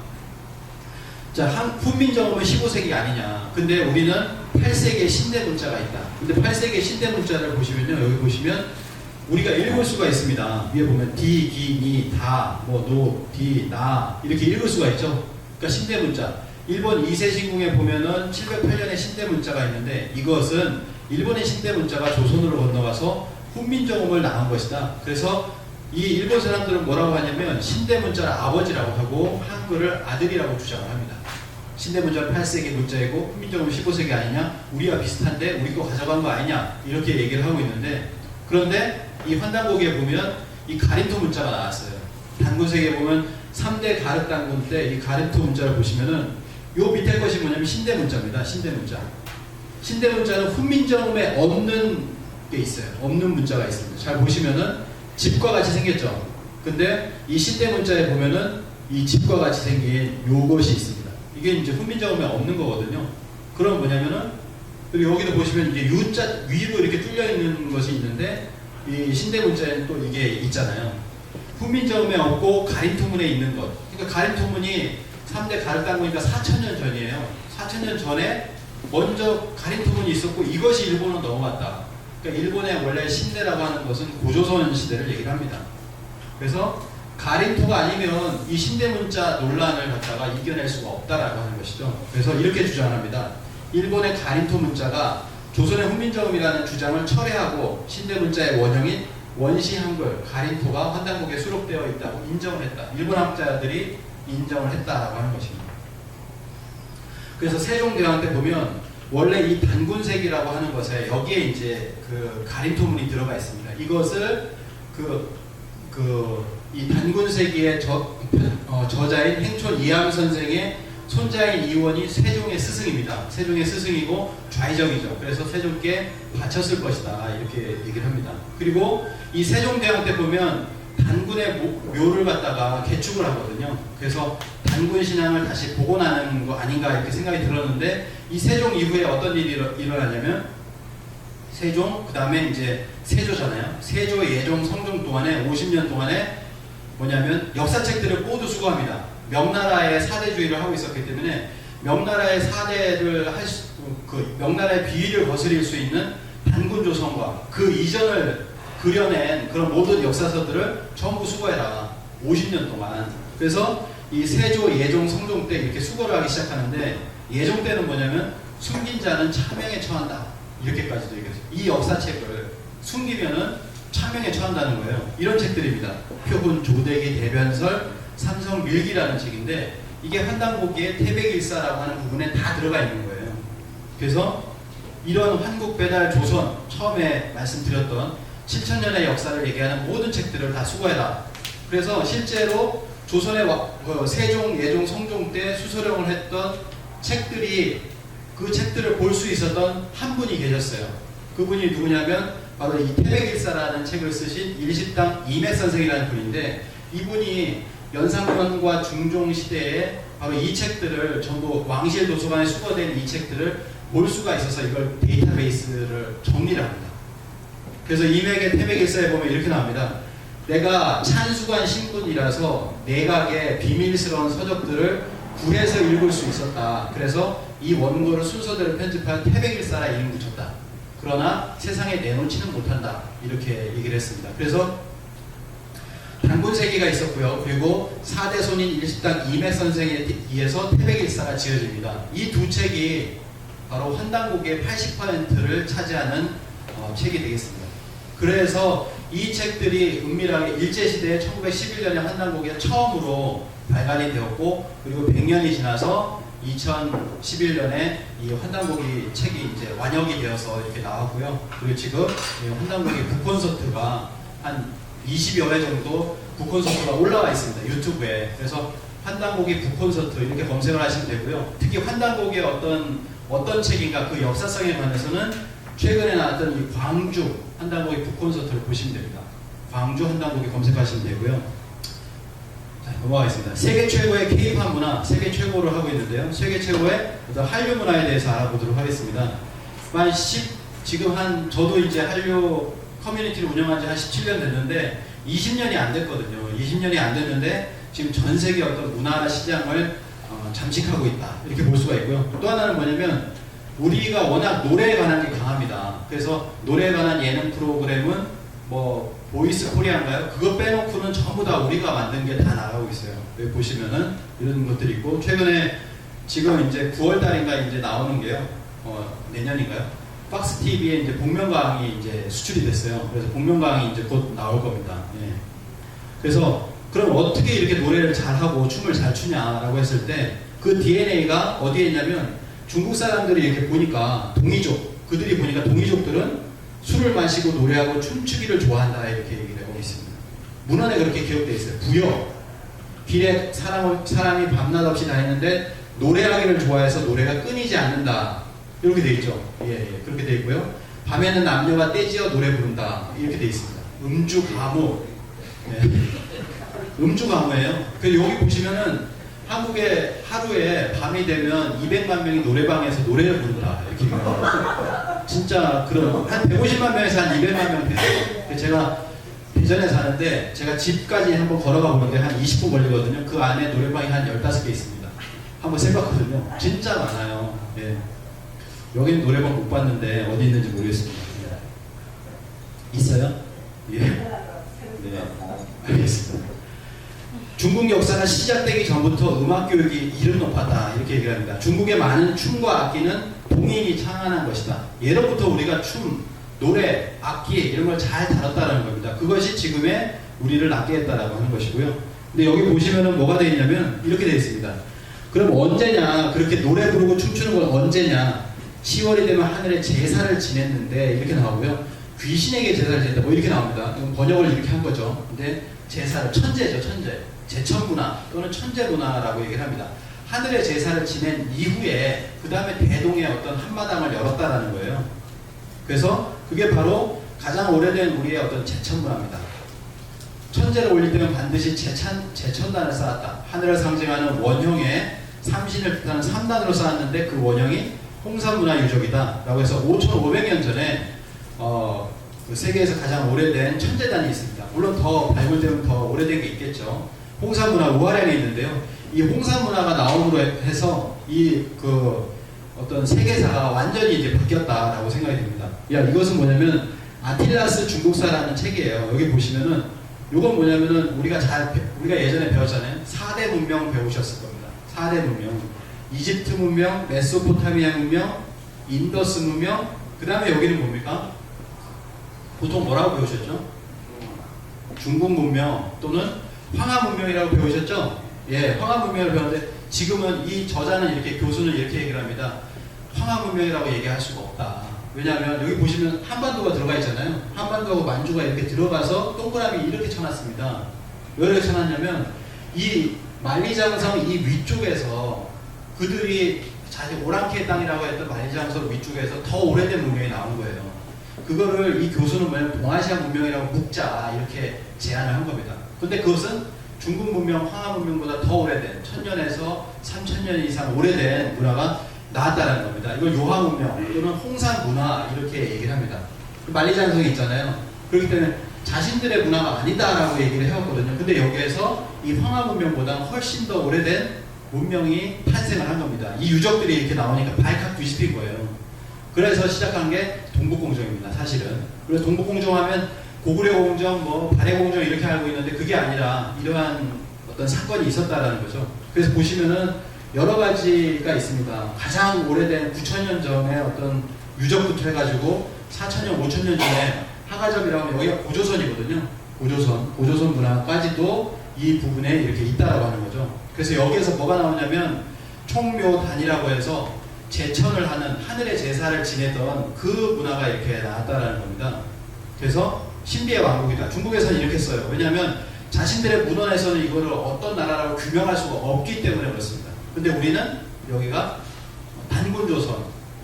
자, 훈민정음은 15세기 아니냐. 근데 우리는 8세기의 신대 문자가 있다. 근데 8세기의 신대 문자를 보시면요. 여기 보시면 우리가 읽을 수가 있습니다. 위에 보면 디, 기, 니, 다, 노, 디, 나 이렇게 읽을 수가 있죠. 그러니까 신대 문자. 일본 2세 신궁에 보면은 708년에 신대 문자가 있는데 이것은 일본의 신대 문자가 조선으로 건너가서 훈민정음을 낳은 것이다. 그래서 이 일본 사람들은 뭐라고 하냐면 신대 문자를 아버지라고 하고 한글을 아들이라고 주장을 합니다. 신대 문자는 8세기 문자이고 훈민정음은 15세기 아니냐? 우리와 비슷한데 우리 거 가져간 거 아니냐? 이렇게 얘기를 하고 있는데 그런데 이 환단고기에 보면 이 가림토 문자가 나왔어요. 단군세계에 보면 3대 가르 단군 때 이 가림토 문자를 보시면은 요 밑에 것이 뭐냐면 신대 문자입니다. 신대 문자. 신대 문자는 훈민정음에 없는 게 있어요. 없는 문자가 있습니다. 잘 보시면은 집과 같이 생겼죠. 근데 이 신대 문자에 보면은 이 집과 같이 생긴 요것이 있습니다. 이게 이제 훈민정음에 없는 거거든요. 그럼 뭐냐면은 그리고 여기도 보시면 이게 U자 위로 이렇게 뚫려 있는 것이 있는데 이 신대 문자에는 또 이게 있잖아요. 훈민정음에 없고 가림토문에 있는 것. 그러니까 가림토문이 3대 가르 단군이니까 4,000년 전이에요. 4,000년 전에 먼저 가림토문이 있었고 이것이 일본으로 넘어갔다. 그러니까 일본의 원래 신대라고 하는 것은 고조선 시대를 얘기를 합니다. 그래서 가림토가 아니면 이 신대 문자 논란을 갖다가 이겨낼 수가 없다라고 하는 것이죠. 그래서 이렇게 주장합니다. 일본의 가림토 문자가 조선의 훈민정음이라는 주장을 철회하고 신대 문자의 원형인 원시 한글 가림토가 환단곡에 수록되어 있다고 인정을 했다. 일본 학자들이 인정을 했다라고 하는 것입니다. 그래서 세종대왕 때 보면 원래 이 단군색이라고 하는 것에 여기에 이제 그 가림토문이 들어가 있습니다. 이것을 이 단군세기의 저자인 행촌 이암 선생의 손자인 이원이 세종의 스승입니다. 세종의 스승이고 좌의정이죠. 그래서 세종께 바쳤을 것이다 이렇게 얘기를 합니다. 그리고 이 세종대왕 때 보면 단군의 묘를 갖다가 개축을 하거든요. 그래서 단군 신앙을 다시 복원하는 거 아닌가 이렇게 생각이 들었는데 이 세종 이후에 어떤 일이 일어나냐면 세종 그 다음에 이제 세조잖아요. 세조, 예종, 성종 동안에 50년 동안에 뭐냐면 역사책들을 모두 수거합니다. 명나라의 사대주의를 하고 있었기 때문에 명나라의 사대를 명나라의 비위를 거스릴 수 있는 단군조선과 그 이전을 그려낸 그런 모든 역사서들을 전부 수거해라. 50년 동안. 그래서 이 세조, 예종, 성종 때 이렇게 수거를 하기 시작하는데 예종 때는 뭐냐면 숨긴 자는 차명에 처한다. 이렇게까지도 얘기했어요. 이 역사책을 숨기면은 차명에 처한다는 거예요. 이런 책들입니다. 표훈, 조대기, 대변설, 삼성 밀기라는 책인데 이게 환단고기의 태백일사라고 하는 부분에 다 들어가 있는 거예요. 그래서 이런 환국배달조선 처음에 말씀드렸던 7천년의 역사를 얘기하는 모든 책들을 다 수거해라. 그래서 실제로 조선의 세종, 예종, 성종 때 수서령을 했던 책들이 그 책들을 볼 수 있었던 한 분이 계셨어요. 그분이 누구냐면 바로 이 태백일사라는 책을 쓰신 일십당 이맥 선생이라는 분인데 이분이 연산군과 중종 시대에 바로 이 책들을 전부 왕실 도서관에 수거된 이 책들을 볼 수가 있어서 이걸 데이터베이스를 정리를 합니다. 그래서 이맥의 태백일사에 보면 이렇게 나옵니다. 내가 찬수관 신분이라서 내각의 비밀스러운 서적들을 구해서 읽을 수 있었다. 그래서 이 원고를 순서대로 편집한 태백일사라 이름 붙였다. 그러나 세상에 내놓지는 못한다. 이렇게 얘기를 했습니다. 그래서 단군세기가 있었고요. 그리고 4대 손인 일십당 이맥 선생에 의해서 태백일사가 지어집니다. 이 두 책이 바로 환단고기의 80%를 차지하는 책이 되겠습니다. 그래서 이 책들이 은밀하게 일제시대에 1911년에 환단고기가 처음으로 발간이 되었고 그리고 100년이 지나서 2011년에 이 환단고기 책이 이제 완역이 되어서 이렇게 나왔고요. 그리고 지금 이 환단고기 북콘서트가 한 20여 회 정도 북콘서트가 올라와 있습니다. 유튜브에. 그래서 환단고기 북콘서트 이렇게 검색을 하시면 되고요. 특히 환단고기의 어떤 책인가 그 역사성에 관해서는 최근에 나왔던 이 광주 환단고기 북콘서트를 보시면 됩니다. 광주 환단고기 검색하시면 되고요. 자, 넘어가겠습니다. 세계 최고의 K-팝 문화, 세계 최고를 하고 있는데요. 세계 최고의 어떤 한류 문화에 대해서 알아보도록 하겠습니다. 지금 저도 이제 한류 커뮤니티를 운영한 지 한 17년 됐는데 20년이 안 됐거든요. 20년이 안 됐는데 지금 전 세계 어떤 문화 시장을 잠식하고 있다. 이렇게 볼 수가 있고요. 또 하나는 뭐냐면 우리가 워낙 노래에 관한 게 강합니다. 그래서 노래에 관한 예능 프로그램은 뭐 보이스 코리아인가요? 그거 빼놓고는 전부 다 우리가 만든 게 다 나가고 있어요. 여기 보시면은 이런 것들이 있고 최근에 지금 이제 9월달인가 이제 나오는 게요. 내년인가요? 박스 TV에 이제 복면가왕이 이제 수출이 됐어요. 그래서 복면가왕이 이제 곧 나올 겁니다. 예. 그래서 그럼 어떻게 이렇게 노래를 잘하고 춤을 잘 추냐라고 했을 때 그 DNA가 어디에 있냐면 중국 사람들이 이렇게 보니까 그들이 보니까 동이족들은 술을 마시고 노래하고 춤추기를 좋아한다 이렇게 얘기를 하고 있습니다. 문헌에 그렇게 기록되어 있어요. 부여 길에 사람이 밤낮 없이 다니는데 노래하기를 좋아해서 노래가 끊이지 않는다. 이렇게 돼 있죠. 예, 그렇게 돼 있고요. 밤에는 남녀가 떼지어 노래 부른다. 이렇게 돼 있습니다. 음주가무. 예. 음주가무예요. 그래서 여기 보시면은 한국에 하루에 밤이 되면 200만 명이 노래방에서 노래를 부른다. 이렇게 얘기해요. 진짜 그런 한 150만 명에서 한 200만 명 돼요. 제가 대전에 사는데 제가 집까지 한번 걸어가 보는데 한 20분 걸리거든요. 그 안에 노래방이 한 15개 있습니다. 한번 세봤거든요. 진짜 많아요. 예. 여기는 노래방 못 봤는데 어디 있는지 모르겠습니다. 있어요? 예. 네. 알겠습니다. 중국 역사가 시작되기 전부터 음악 교육이 이름 높았다 이렇게 얘기를 합니다. 중국의 많은 춤과 악기는 동인이 창안한 것이다. 예로부터 우리가 춤, 노래, 악기 이런 걸 잘 다뤘다는 겁니다. 그것이 지금의 우리를 낳게 했다라고 하는 것이고요. 근데 여기 보시면은 뭐가 되어 있냐면 이렇게 되어 있습니다. 그럼 언제냐 그렇게 노래 부르고 춤추는 건 언제냐 10월이 되면 하늘에 제사를 지냈는데 이렇게 나오고요. 귀신에게 제사를 지냈다 뭐 이렇게 나옵니다. 번역을 이렇게 한 거죠. 근데 제사를 천재죠. 천재. 제천문화 또는 천재문화라고 얘기를 합니다. 하늘의 제사를 지낸 이후에 그 다음에 대동의 어떤 한마당을 열었다라는 거예요. 그래서 그게 바로 가장 오래된 우리의 어떤 제천문화입니다. 천재를 올릴 때는 반드시 제천단을 쌓았다. 하늘을 상징하는 원형의 삼신을 뜻하는 3단으로 쌓았는데 그 원형이 홍산문화 유적이다 라고 해서 5,500년 전에 그 세계에서 가장 오래된 천재단이 있습니다. 물론 더 발굴되면 더 오래된 게 있겠죠. 홍산문화 우하량에 있는데요. 이 홍산 문화가 나옴으로 해서 이 그 어떤 세계사가 완전히 이제 바뀌었다라고 생각이 듭니다. 야, 이것은 뭐냐면 아틸라스 중국사라는 책이에요. 여기 보시면은 이건 뭐냐면은 우리가 예전에 배웠잖아요. 4대 문명 배우셨을 겁니다. 4대 문명. 이집트 문명, 메소포타미아 문명, 인더스 문명, 그 다음에 여기는 뭡니까? 보통 뭐라고 배우셨죠? 중국 문명 또는 황하 문명이라고 배우셨죠? 예, 황하 문명을 배웠는데 지금은 이 저자는 이렇게 교수는 이렇게 얘기를 합니다. 황하 문명이라고 얘기할 수가 없다. 왜냐하면 여기 보시면 한반도가 들어가 있잖아요. 한반도하고 만주가 이렇게 들어가서 동그라미 이렇게 쳐놨습니다. 왜 이렇게 쳐놨냐면 이 만리장성 이 위쪽에서 그들이 자기 오랑캐 땅이라고 했던 만리장성 위쪽에서 더 오래된 문명이 나온 거예요. 그거를 이 교수는 뭐냐면 동아시아 문명이라고 묵자 이렇게 제안을 한 겁니다. 근데 그것은 중국 문명, 황하 문명보다 더 오래된 1000년에서 3000년 이상 오래된 문화가 나왔다는 겁니다. 이걸 요하 문명 또는 홍산 문화 이렇게 얘기를 합니다. 만리장성이 있잖아요. 그렇기 때문에 자신들의 문화가 아니다라고 얘기를 해왔거든요. 근데 여기에서 이 황하 문명보다 훨씬 더 오래된 문명이 탄생을 한 겁니다. 이 유적들이 이렇게 나오니까 발칵 뒤집힌 거예요. 그래서 시작한 게 동북공정입니다. 사실은. 그래서 동북공정하면 고구려 공정, 발해 공정 이렇게 알고 있는데 그게 아니라 이러한 어떤 사건이 있었다라는 거죠. 그래서 보시면은 여러 가지가 있습니다. 가장 오래된 9000년 전에 어떤 유적부터 해가지고 4000년, 5000년 전에 하가접이라고 하면 여기가 고조선이거든요. 고조선 문화까지도 이 부분에 이렇게 있다라고 하는 거죠. 그래서 여기에서 뭐가 나오냐면 총묘단이라고 해서 제천을 하는 하늘의 제사를 지내던 그 문화가 이렇게 나왔다라는 겁니다. 그래서 신비의 왕국이다. 중국에서는 이렇게 써요. 왜냐하면 자신들의 문헌에서는 이거를 어떤 나라라고 규명할 수가 없기 때문에 그렇습니다. 근데 우리는 여기가 단군조선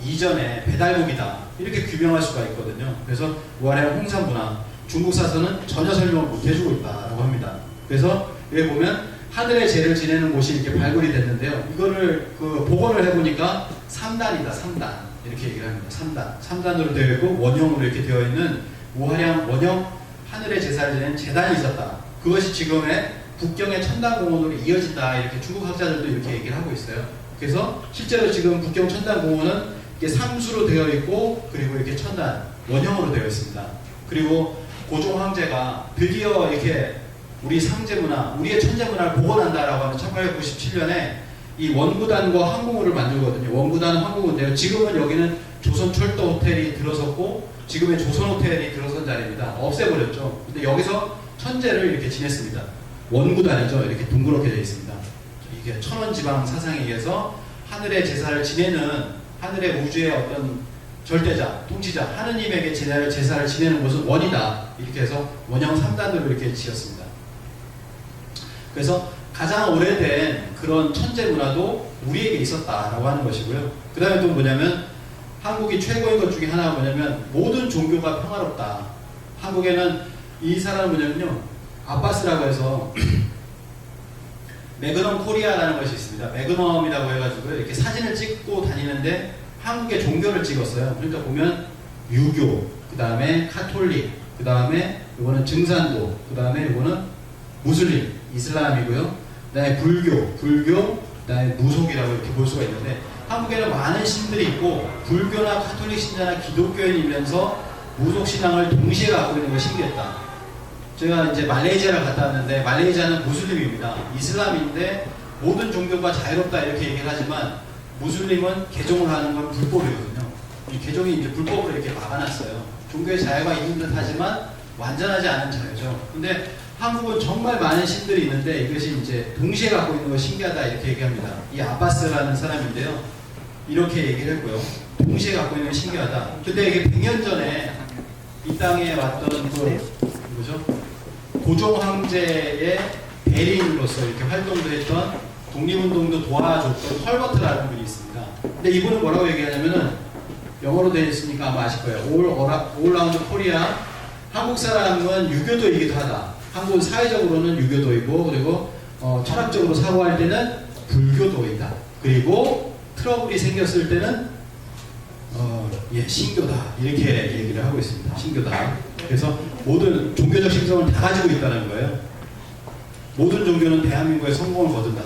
이전의 배달국이다. 이렇게 규명할 수가 있거든요. 그래서 우아래와 홍산 문화, 중국 사서는 전혀 설명을 못 해주고 있다라고 합니다. 그래서 여기 보면 하늘의 제를 지내는 곳이 이렇게 발굴이 됐는데요. 이거를 복원을 해보니까 3단이다. 3단 이렇게 얘기를 합니다. 3단으로 되어 있고 원형으로 이렇게 되어 있는 우화량 원형 하늘의 제사를 지내는 제단이 있었다. 그것이 지금의 북경의 천단공원으로 이어진다. 이렇게 중국 학자들도 이렇게 얘기를 하고 있어요. 그래서 실제로 지금 북경 천단공원은 이게 3수로 되어 있고 그리고 이렇게 천단 원형으로 되어 있습니다. 그리고 고종 황제가 드디어 이렇게 우리 상제문화, 우리의 천재문화를 복원한다라고 하는 1897년에 이 원구단과 항공호를 만들거든요. 원구단 항공호인데요. 지금은 여기는 조선철도 호텔이 들어섰고 지금의 조선호텔이 들어선 자리입니다. 없애버렸죠. 근데 여기서 천재를 이렇게 지냈습니다. 원구단이죠. 이렇게 동그랗게 되어 있습니다. 이게 천원지방 사상에 의해서 하늘의 제사를 지내는 하늘의 우주의 어떤 절대자, 통치자, 하느님에게 제사를 지내는 곳은 원이다. 이렇게 해서 원형 3단으로 이렇게 지었습니다. 그래서 가장 오래된 그런 천재 문화도 우리에게 있었다라고 하는 것이고요. 그 다음에 또 뭐냐면 한국이 최고인 것 중에 하나가 뭐냐면 모든 종교가 평화롭다. 한국에는 이 사람은 뭐냐면요. 아바스라고 해서 매그넘 코리아라는 것이 있습니다. 매그넘이라고 해가지고 이렇게 사진을 찍고 다니는데 한국의 종교를 찍었어요. 그러니까 보면 유교, 그 다음에 카톨릭, 그 다음에 이거는 증산도, 그 다음에 이거는 무슬림, 이슬람이고요. 그 다음에 불교, 그 다음에 무속이라고 이렇게 볼 수가 있는데 한국에는 많은 신들이 있고 불교나 카톨릭 신자나 기독교인이면서 무속 신앙을 동시에 갖고 있는 것이 신기했다. 제가 이제 말레이시아를 갔다 왔는데 말레이시아는 무슬림입니다. 이슬람인데 모든 종교가 자유롭다 이렇게 얘기를 하지만 무슬림은 개종을 하는 건 불법이거든요. 이 개종이 이제 불법으로 이렇게 막아놨어요. 종교의 자유가 있는 듯 하지만 완전하지 않은 자유죠. 근데 한국은 정말 많은 신들이 있는데 이것이 이제 동시에 갖고 있는 것이 신기하다 이렇게 얘기합니다. 이 아바스라는 사람인데요. 이렇게 얘기를 했고요. 동시에 갖고 있는 것이 신기하다. 근데 이게 100년 전에 이 땅에 왔던 고종 황제의 대리인으로서 이렇게 활동도 했던 독립운동도 도와줬던 헐버트라는 분이 있습니다. 근데 이분은 뭐라고 얘기하냐면은 영어로 되어 있으니까 아마 아실 거예요. All Round Korea. 한국 사람은 유교도이기도 하다. 한국은 사회적으로는 유교도이고 그리고 철학적으로 사고할 때는 불교도이다. 그리고 트러블이 생겼을 때는 신교다. 이렇게 얘기를 하고 있습니다. 신교다. 그래서 모든 종교적 심성을 다 가지고 있다는 거예요. 모든 종교는 대한민국의 성공을 거둔다.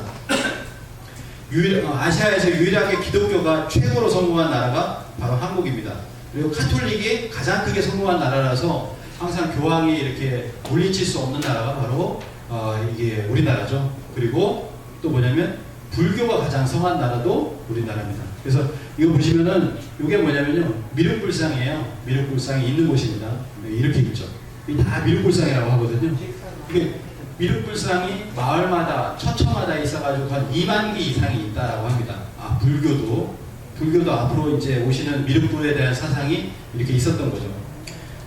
아시아에서 유일하게 기독교가 최고로 성공한 나라가 바로 한국입니다. 그리고 카톨릭이 가장 크게 성공한 나라라서 항상 교황이 이렇게 물리칠 수 없는 나라가 바로 이게 우리나라죠. 그리고 또 뭐냐면 불교가 가장 성한 나라도 우리나라입니다. 그래서 이거 보시면은 이게 뭐냐면요, 미륵불상이에요. 미륵불상이 있는 곳입니다. 이렇게 있죠. 이게 다 미륵불상이라고 하거든요. 이게 미륵불상이 마을마다 처처마다 있어가지고 한 2만 개 이상이 있다라고 합니다. 아, 불교도 앞으로 이제 오시는 미륵불에 대한 사상이 이렇게 있었던 거죠.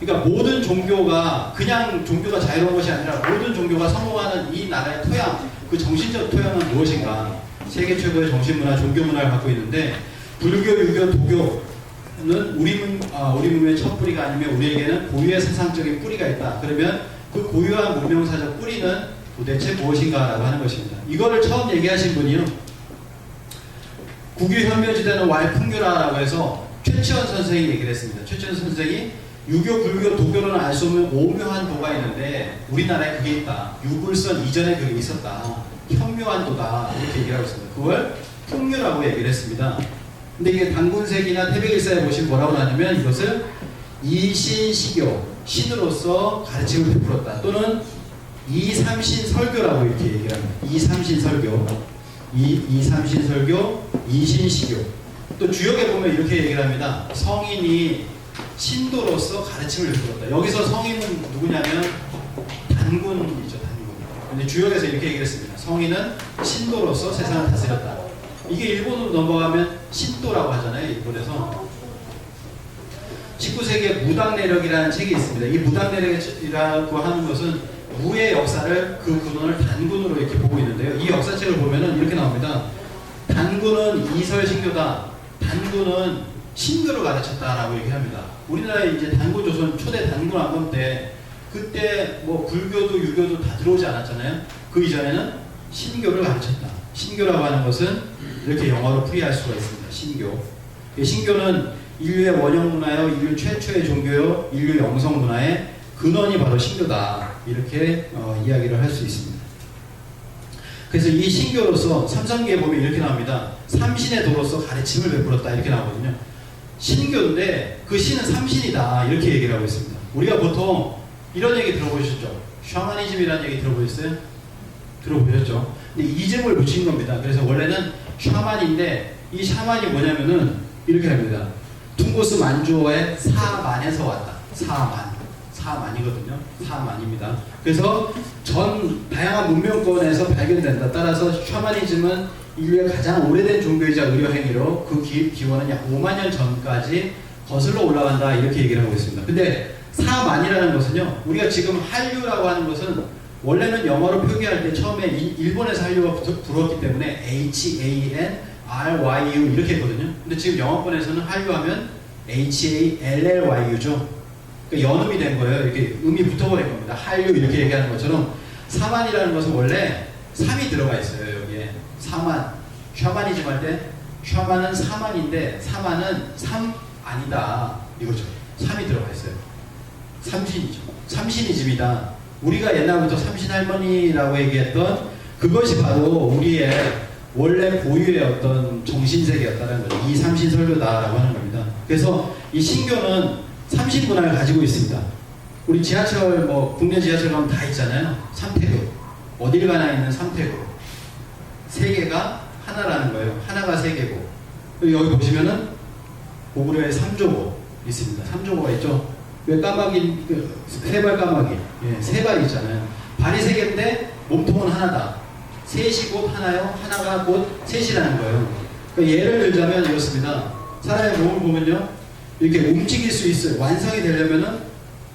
그러니까 모든 종교가 그냥 종교가 자유로운 것이 아니라 모든 종교가 성공하는 이 나라의 토양, 그 정신적 토양은 무엇인가? 세계 최고의 정신문화, 종교문화를 갖고 있는데 불교, 유교, 도교는 우리 문명의 첫 뿌리가 아니면 우리에게는 고유의 사상적인 뿌리가 있다. 그러면 그 고유한 문명사적 뿌리는 도대체 무엇인가라고 하는 것입니다. 이거를 처음 얘기하신 분이요, 국유현묘지대는 왈풍교라라고 해서 최치원 선생이 얘기를 했습니다. 최치원 선생이 유교, 불교, 도교로는 알 수 없는 오묘한 도가 있는데 우리나라에 그게 있다. 유불선 이전에 그게 있었다. 현묘한 도다. 이렇게 얘기하고 있습니다. 그걸 풍류라고 얘기를 했습니다. 근데 이게 단군색이나 태백일사에 보시면 뭐라고 나냐면 이것을 이신시교, 신으로서 가르침을 베풀었다. 또는 이삼신설교라고 이렇게 얘기를 합니다. 이삼신설교, 이삼신설교, 이신시교. 또 주역에 보면 이렇게 얘기를 합니다. 성인이 신도로서 가르침을 베풀었다. 여기서 성인은 누구냐면 단군이죠. 단군. 근데 주역에서 이렇게 얘기를 했습니다. 성인은 신도로서 세상을 다스렸다. 이게 일본으로 넘어가면 신도라고 하잖아요. 일본에서 19세기에 무당내력이라는 책이 있습니다. 이 무당내력이라고 하는 것은 무의 역사를 그 근원을 단군으로 이렇게 보고 있는데요. 이 역사책을 보면은 이렇게 나옵니다. 단군은 이설신교다. 단군은 신교를 가르쳤다라고 얘기합니다. 우리나라에 이제 단군 초대 단군 왕건 때 그때 뭐 불교도 유교도 다 들어오지 않았잖아요. 그 이전에는 신교를 가르쳤다. 신교라고 하는 것은 이렇게 영어로 풀이할 수가 있습니다. 신교. 신교는 인류의 원형 문화요, 인류 최초의 종교요, 인류 영성 문화의 근원이 바로 신교다. 이렇게 이야기를 할 수 있습니다. 그래서 이 신교로서 삼성기에 보면 이렇게 나옵니다. 삼신의 도로서 가르침을 베풀었다. 이렇게 나오거든요. 신교인데 그 신은 삼신이다. 이렇게 얘기를 하고 있습니다. 우리가 보통 이런 얘기 들어보셨죠? 샤머니즘이라는 얘기 들어보셨어요? 들어보셨죠? 근데 이즘을 붙인 겁니다. 그래서 원래는 샤만인데 이 샤만이 뭐냐면은 이렇게 합니다. 퉁고스 만주어의 사만에서 왔다. 사만이거든요. 사만입니다. 그래서 전 다양한 문명권에서 발견된다. 따라서 샤머니즘은 인류의 가장 오래된 종교이자 의료행위로 그 기원은 약 5만 년 전까지 거슬러 올라간다. 이렇게 얘기를 하고 있습니다. 근데 사만이라는 것은요, 우리가 지금 한류라고 하는 것은 원래는 영어로 표기할 때 처음에 일본에서 한류가 들어왔기 때문에 HANRYU 이렇게 했거든요. 근데 지금 영어권에서는 한류하면 HALLYU죠. 그러니까 연음이 된 거예요. 이렇게 음이 붙어버린 겁니다. 한류 이렇게 얘기하는 것처럼 사만이라는 것은 원래 3이 들어가 있어요. 여기에 사만, 샤머니즘 할 때 샤만은 사만인데 사만은 3 아니다 이거죠. 3이 들어가 있어요. 삼신이죠. 삼신이즘이다. 우리가 옛날부터 삼신할머니라고 얘기했던 그것이 바로 우리의 원래 고유의 어떤 정신세계였다는 거죠. 이 삼신설교다라고 하는 겁니다. 그래서 이 신교는 삼신문화를 가지고 있습니다. 우리 지하철, 국내 지하철 가면 다 있잖아요. 삼태교. 어딜 가나 있는 삼태교. 세 개가 하나라는 거예요. 하나가 세 개고. 여기 보시면은 고구려에 삼조고 있습니다. 삼조고가 있죠. 왜 까마귀, 세발 까마귀. 예, 세 발이 있잖아요. 발이 세 개인데 몸통은 하나다. 셋이 곧 하나요. 하나가 곧 셋이라는 거예요. 그러니까 예를 들자면 이렇습니다. 사람의 몸을 보면요. 이렇게 움직일 수 있어요. 완성이 되려면은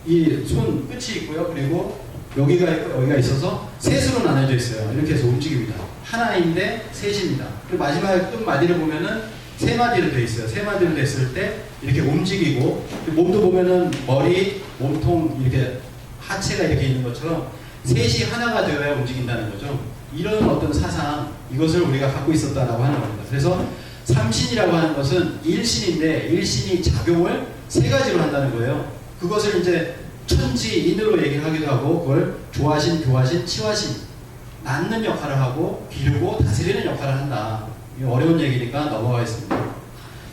이 손 끝이 있고요. 그리고 여기가 있고 여기가 있어서 셋으로 나눠져 있어요. 이렇게 해서 움직입니다. 하나인데 셋입니다. 그리고 마지막에 끝마디를 보면은 세 마디로 되어 있어요. 세 마디로 됐을 때 이렇게 움직이고 몸도 보면은 머리, 몸통 이렇게 하체가 이렇게 있는 것처럼 셋이 하나가 되어야 움직인다는 거죠. 이런 어떤 사상, 이것을 우리가 갖고 있었다라고 하는 겁니다. 그래서 삼신이라고 하는 것은 일신인데 일신이 작용을 세 가지로 한다는 거예요. 그것을 이제 천지인으로 얘기를 하기도 하고 그걸 조하신, 교하신, 치화신 낳는 역할을 하고 기르고 다스리는 역할을 한다. 이거 어려운 얘기니까 넘어가겠습니다.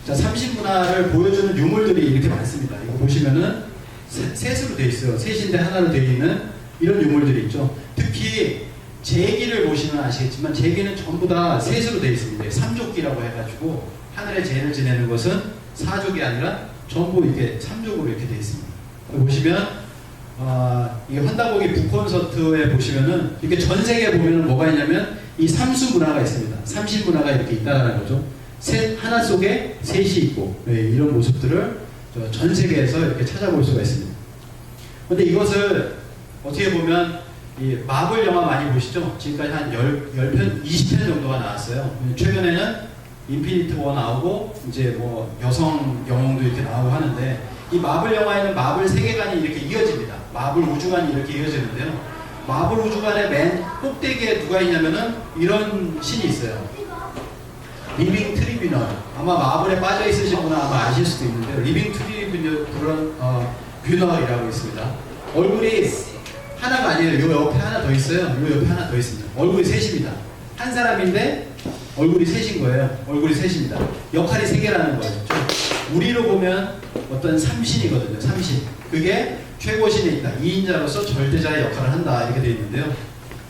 자, 삼신문화를 보여주는 유물들이 이렇게 많습니다. 이거 보시면은 셋으로 되어 있어요. 셋인데 하나로 되어 있는 이런 유물들이 있죠. 특히 제기를 보시면 아시겠지만 제기는 전부 다 셋으로 되어 있습니다. 삼족기라고 해가지고 하늘의 제를 지내는 것은 사족이 아니라 전부 이렇게 삼족으로 이렇게 되어 있습니다. 보시면 이 환다고기 북콘서트에 보시면은 이렇게 전 세계에 보면은 뭐가 있냐면 이 삼수 문화가 있습니다. 삼신 문화가 이렇게 있다라는 거죠. 셋 하나 속에 셋이 있고 이런 모습들을 전 세계에서 이렇게 찾아볼 수가 있습니다. 근데 이것을 어떻게 보면 이 마블 영화 많이 보시죠? 지금까지 한 10편, 20편 정도가 나왔어요. 최근에는 인피니트 워 나오고 이제 뭐 여성 영웅도 이렇게 나오고 하는데 이 마블 영화에는 마블 세계관이 이렇게 이어집니다. 마블 우주관이 이렇게 이어지는데요. 마블 우주관의 맨 꼭대기에 누가 있냐면은 이런 신이 있어요. 리빙 트리뷰널. 아마 마블에 빠져 있으신 분은 아마 아실 수도 있는데 리빙 트리뷰널이라고 있습니다. 얼굴이 하나가 아니에요. 요 옆에 하나 더 있어요. 요 옆에 하나 더 있습니다. 얼굴이 셋입니다. 한 사람인데 얼굴이 셋인 거예요. 얼굴이 셋입니다. 역할이 세 개라는 거죠. 우리로 보면 어떤 삼신이거든요. 삼신. 그게 최고신에 있다. 2인자로서 절대자의 역할을 한다. 이렇게 되어 있는데요.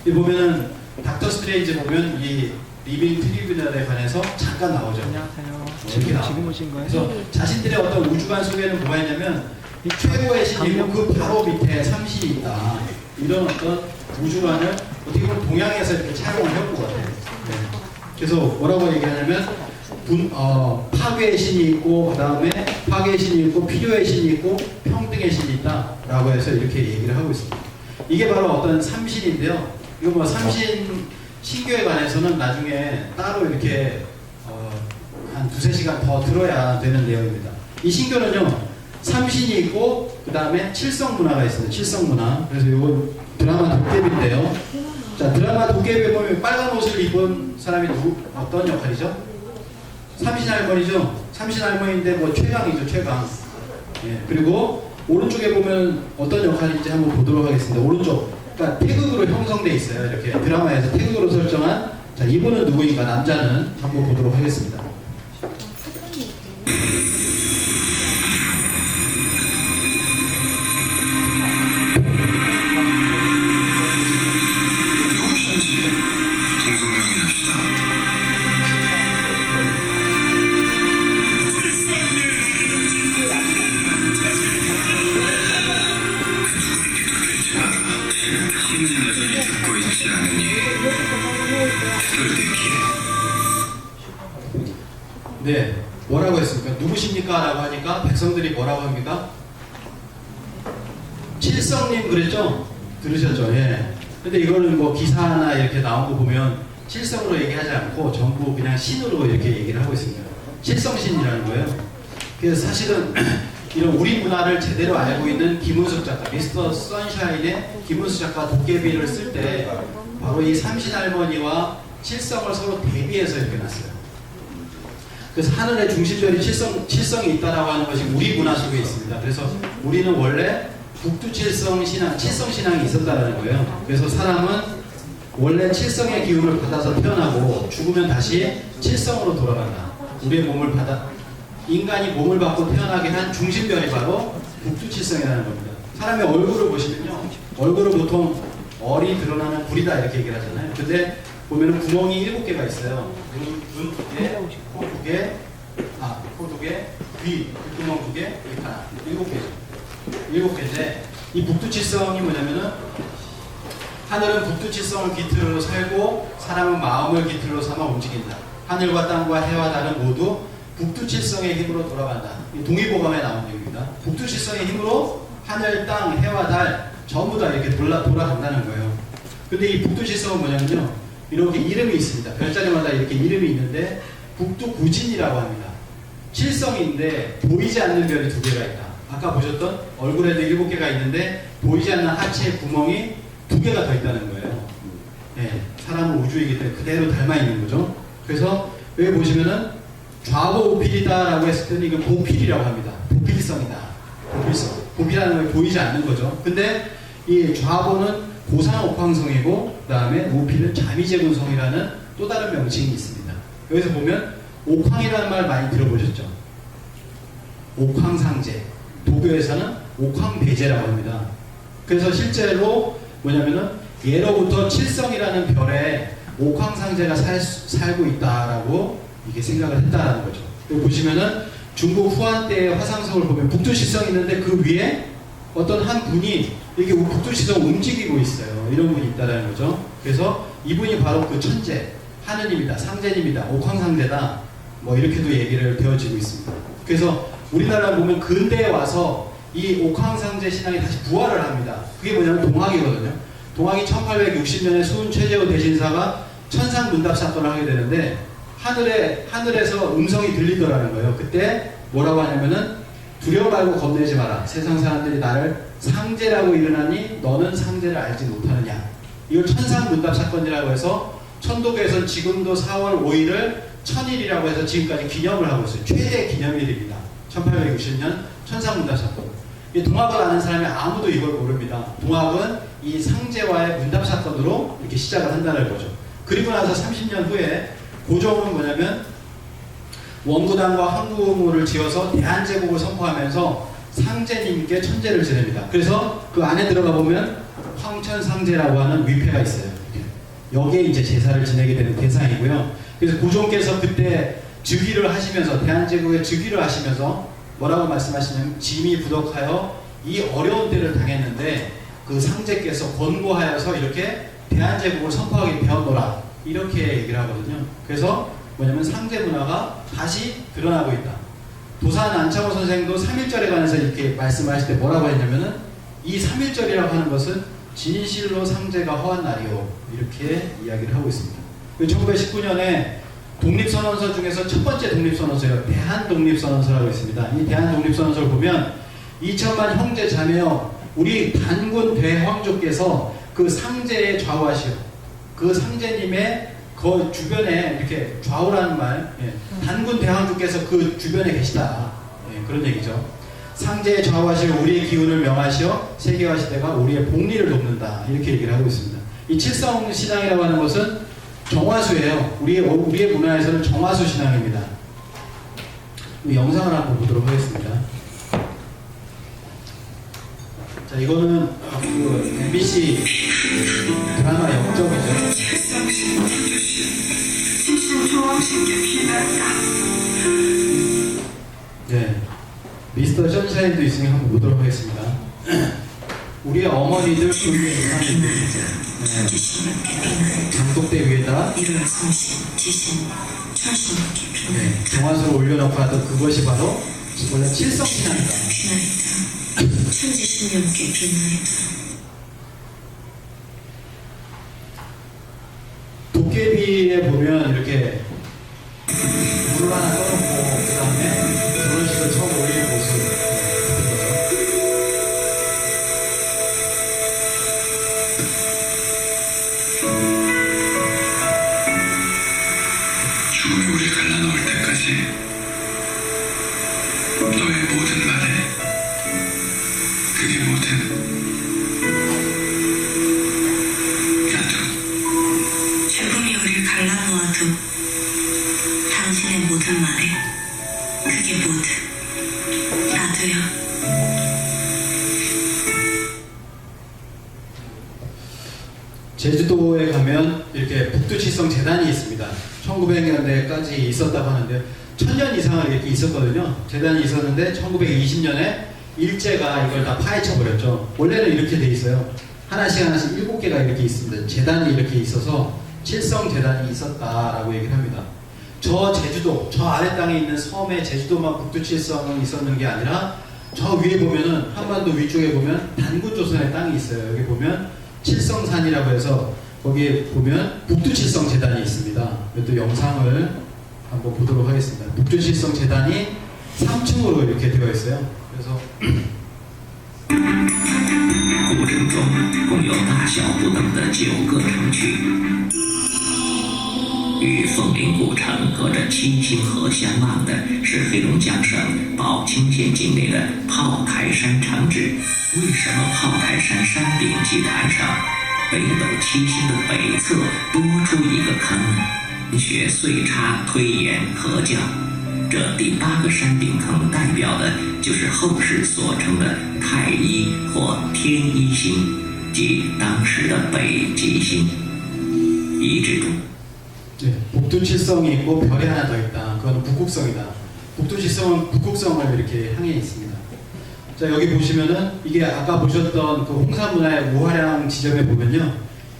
이 보면은 닥터 스트레인지 보면 이 리빙 트리뷰널에 관해서 잠깐 나오죠. 안녕하세요. 지금 오신 거예요? 그래서 자신들의 어떤 우주관 속에는 뭐가 있냐면 이 최고의 신이고 그 바로 밑에 삼신이 있다. 이런 어떤 우주관을 어떻게 보면 동양에서 이렇게 촬영을 해온 것 같아요. 네. 그래서 뭐라고 얘기하냐면 파괴의 신이 있고 그 다음에 파괴의 신이 있고 필요의 신이 있고 평등의 신이 있다라고 해서 이렇게 얘기를 하고 있습니다. 이게 바로 어떤 삼신인데요. 이거 뭐 삼신 신교에 관해서는 나중에 따로 이렇게 한 2-3시간 더 들어야 되는 내용입니다. 이 신교는요 삼신이 있고 그 다음에 칠성문화가 있습니다. 칠성문화. 그래서 이건 드라마 도깨비인데요. 자, 드라마 도깨비에 보면 빨간 옷을 입은 사람이 어떤 역할이죠? 삼신 할머니죠. 삼신 할머니인데 뭐 최강이죠. 최강. 예, 그리고 오른쪽에 보면 어떤 역할인지 한번 보도록 하겠습니다. 오른쪽. 그러니까 태극으로 형성되어 있어요. 이렇게 드라마에서 태극으로 설정한. 자, 이분은 누구인가? 남자는 한번 보도록 하겠습니다. 네, 뭐라고 했습니까? 누구십니까? 라고 하니까 백성들이 뭐라고 합니까? 칠성님 그랬죠? 들으셨죠? 예. 근데 이거는 뭐 기사나 이렇게 나온 거 보면 칠성으로 얘기하지 않고 전부 그냥 신으로 이렇게 얘기를 하고 있습니다. 칠성신이라는 거예요. 그래서 사실은 이런 우리 문화를 제대로 알고 있는 김은숙 작가, 미스터 선샤인의 김은숙 작가 도깨비를 쓸 때 바로 이 삼신 할머니와 칠성을 서로 대비해서 이렇게 놨어요. 그래서 하늘의 중심별이 칠성이 있다라고 하는 것이 우리 문화 속에 있습니다. 그래서 우리는 원래 북두칠성 신앙, 칠성 신앙이 있었다라는 거예요. 그래서 사람은 원래 칠성의 기운을 받아서 태어나고 죽으면 다시 칠성으로 돌아간다. 우리의 몸을 인간이 몸을 받고 태어나게 한 중심별이 바로 북두칠성이라는 겁니다. 사람의 얼굴을 보시면요, 얼굴은 보통 얼이 드러나는 불이다 이렇게 얘기를 하잖아요. 근데 보면은 구멍이 7개가 있어요. 눈 2개, 코 2개, 코 2개, 귀, 귓구멍 2개, 입 하나. 7개죠. 7개인데 이 북두칠성이 뭐냐면은 하늘은 북두칠성을 기틀로 살고 사람은 마음을 기틀로 삼아 움직인다. 하늘과 땅과 해와 달은 모두 북두칠성의 힘으로 돌아간다. 동의보감에 나온 내용입니다. 북두칠성의 힘으로 하늘, 땅, 해와 달 전부 다 이렇게 돌아간다는 거예요. 근데 이 북두칠성은 뭐냐면요, 이렇게 이름이 있습니다. 별자리마다 이렇게 이름이 있는데 북두구진이라고 합니다. 칠성인데 보이지 않는 별이 2개가 있다. 아까 보셨던 얼굴에도 7개가 있는데 보이지 않는 하체에 구멍이 2개가 더 있다는 거예요. 네, 사람은 우주이기 때문에 그대로 닮아 있는 거죠. 그래서 여기 보시면은 좌보우필이다라고 했을 때는 이건 보필이라고 합니다. 보필성이다. 보필성. 보필이라는 건 보이지 않는 거죠. 근데 이 좌보는 고산옥황성이고 그 다음에 우필은 자미제군성이라는 또 다른 명칭이 있습니다. 여기서 보면 옥황이라는 말 많이 들어보셨죠? 옥황상제. 도교에서는 옥황배제라고 합니다. 그래서 실제로 뭐냐면은 예로부터 칠성이라는 별에 옥황상제가 살고 있다라고 이게 생각을 했다라는 거죠. 여기 보시면은 중국 후한 때의 화상석을 보면 북두칠성이 있는데 그 위에 어떤 한 분이 이렇게 북두칠성을 움직이고 있어요. 이런 분이 있다라는 거죠. 그래서 이분이 바로 그 천재, 하느님이다, 상제님이다, 옥황상제다, 뭐 이렇게도 얘기를 되어지고 있습니다. 그래서 우리나라 보면 근대에 와서 이 옥황상제 신앙이 다시 부활을 합니다. 그게 뭐냐면 동학이거든요. 동학이 1860년에 수은 최재호 대신사가 천상문답 사건을 하게 되는데 하늘에서 음성이 들리더라는 거예요. 그때 뭐라고 하냐면은 두려워 말고 겁내지 마라. 세상 사람들이 나를 상제라고 이르나니 너는 상제를 알지 못하느냐. 이걸 천상문답 사건이라고 해서 천도교에서는 지금도 4월 5일을 천일이라고 해서 지금까지 기념을 하고 있어요. 최대 기념일입니다. 1860년 천상문답 사건. 이 동학을 아는 사람이 아무도 이걸 모릅니다. 동학은 이 상제와의 문답 사건으로 이렇게 시작을 한다는 거죠. 그리고 나서 30년 후에 고종은 뭐냐면 원구당과 항구를 지어서 대한제국을 선포하면서 상제님께 천제를 지냅니다. 그래서 그 안에 들어가 보면 황천상제라고 하는 위패가 있어요. 여기에 이제 제사를 지내게 되는 대상이고요. 그래서 고종께서 그때 즉위를 하시면서 대한제국의 즉위를 하시면서 뭐라고 말씀하시냐면 짐이 부덕하여 이 어려운 때를 당했는데 그 상제께서 권고하여서 이렇게 대한제국을 선포하게 되었노라 이렇게 얘기를 하거든요. 그래서 뭐냐면 상제 문화가 다시 드러나고 있다. 도산 안창호 선생도 3.1절에 관해서 이렇게 말씀하실 때 뭐라고 했냐면은 이 3.1절이라고 하는 것은 진실로 상제가 허한 날이요 이렇게 이야기를 하고 있습니다. 1919년에 독립선언서 중에서 첫 번째 독립선언서예요. 대한독립선언서라고 있습니다. 이 대한독립선언서를 보면 2천만 형제 자매여 우리 단군 대황조께서 그 상제에 좌우하시오. 그 상제님의 그 주변에 이렇게 좌우라는 말, 단군 대황조께서 그 주변에 계시다. 그런 얘기죠. 상제에 좌우하시오 우리의 기운을 명하시오 세계화 시대가 우리의 복리를 돕는다. 이렇게 얘기를 하고 있습니다. 이 칠성 신앙이라고 하는 것은 정화수예요. 우리의 문화에서는 정화수 신앙입니다. 이 영상을 한번 보도록 하겠습니다. 자, 이거는 그 MBC 드라마 역적이죠. 네, 미스터 선샤인도 있으니 한번 보도록 하겠습니다. 우리의 어머니들 교육의 유산인들 장독대 위에다 정화수를 올려놓고 하던 그것이 바로 원래 칠성신앙이다. 도깨비에 보면 이렇게 물을 하나 떠놓고 그 다음에 결혼식을 처음 올리는 모습 죽음이 우리 갈라놓을 때까지 너의 모든 말에 그게 뭐든 나도 죽음이 우리를 갈라놓아도 당신의 모든 말에 그게 뭐든 나도요. 제주도에 가면 이렇게 북두칠성 재단이 있습니다. 1900년대까지 있었다고 하는데 1000년 이상을 이렇게 있었거든요. 재단이 있었는데 1920년에 일제가 이걸 다 파헤쳐 버렸죠. 원래는 이렇게 돼 있어요. 하나씩 7개가 이렇게 있습니다. 재단이 이렇게 있어서 칠성 재단이 있었다라고 얘기를 합니다. 저 제주도, 저 아래 땅에 있는 섬에 제주도만 북두칠성은 있었는 게 아니라 저 위에 보면은 한반도 위쪽에 보면 단군조선의 땅이 있어요. 여기 보면 칠성산이라고 해서 거기에 보면 북두칠성 재단이 있습니다. 또 영상을 한번 보도록 하겠습니다. 북두칠성 재단이 3층으로 이렇게 되어 있어요. 그래서 古城中共有大小不等的9个城区，与凤林古城隔着七星河相望的是黑龙江省宝清县境内的炮台山城址。为什么炮台山山顶祭坛上北斗七星的北侧多出一个坑呢？学、岁差、推演、合教。这第8个山顶坑代表的就是后世所称的太一或天一星，即当时的北极星。遗址中 네, 북두칠성이 있고 별이 하나 더 있다. 그건 북극성이다. 북두칠성은 북극성을 이렇게 향해 있습니다. 자, 여기 보시면은 이게 아까 보셨던 그 홍산문화의 우화량 지점에 보면요,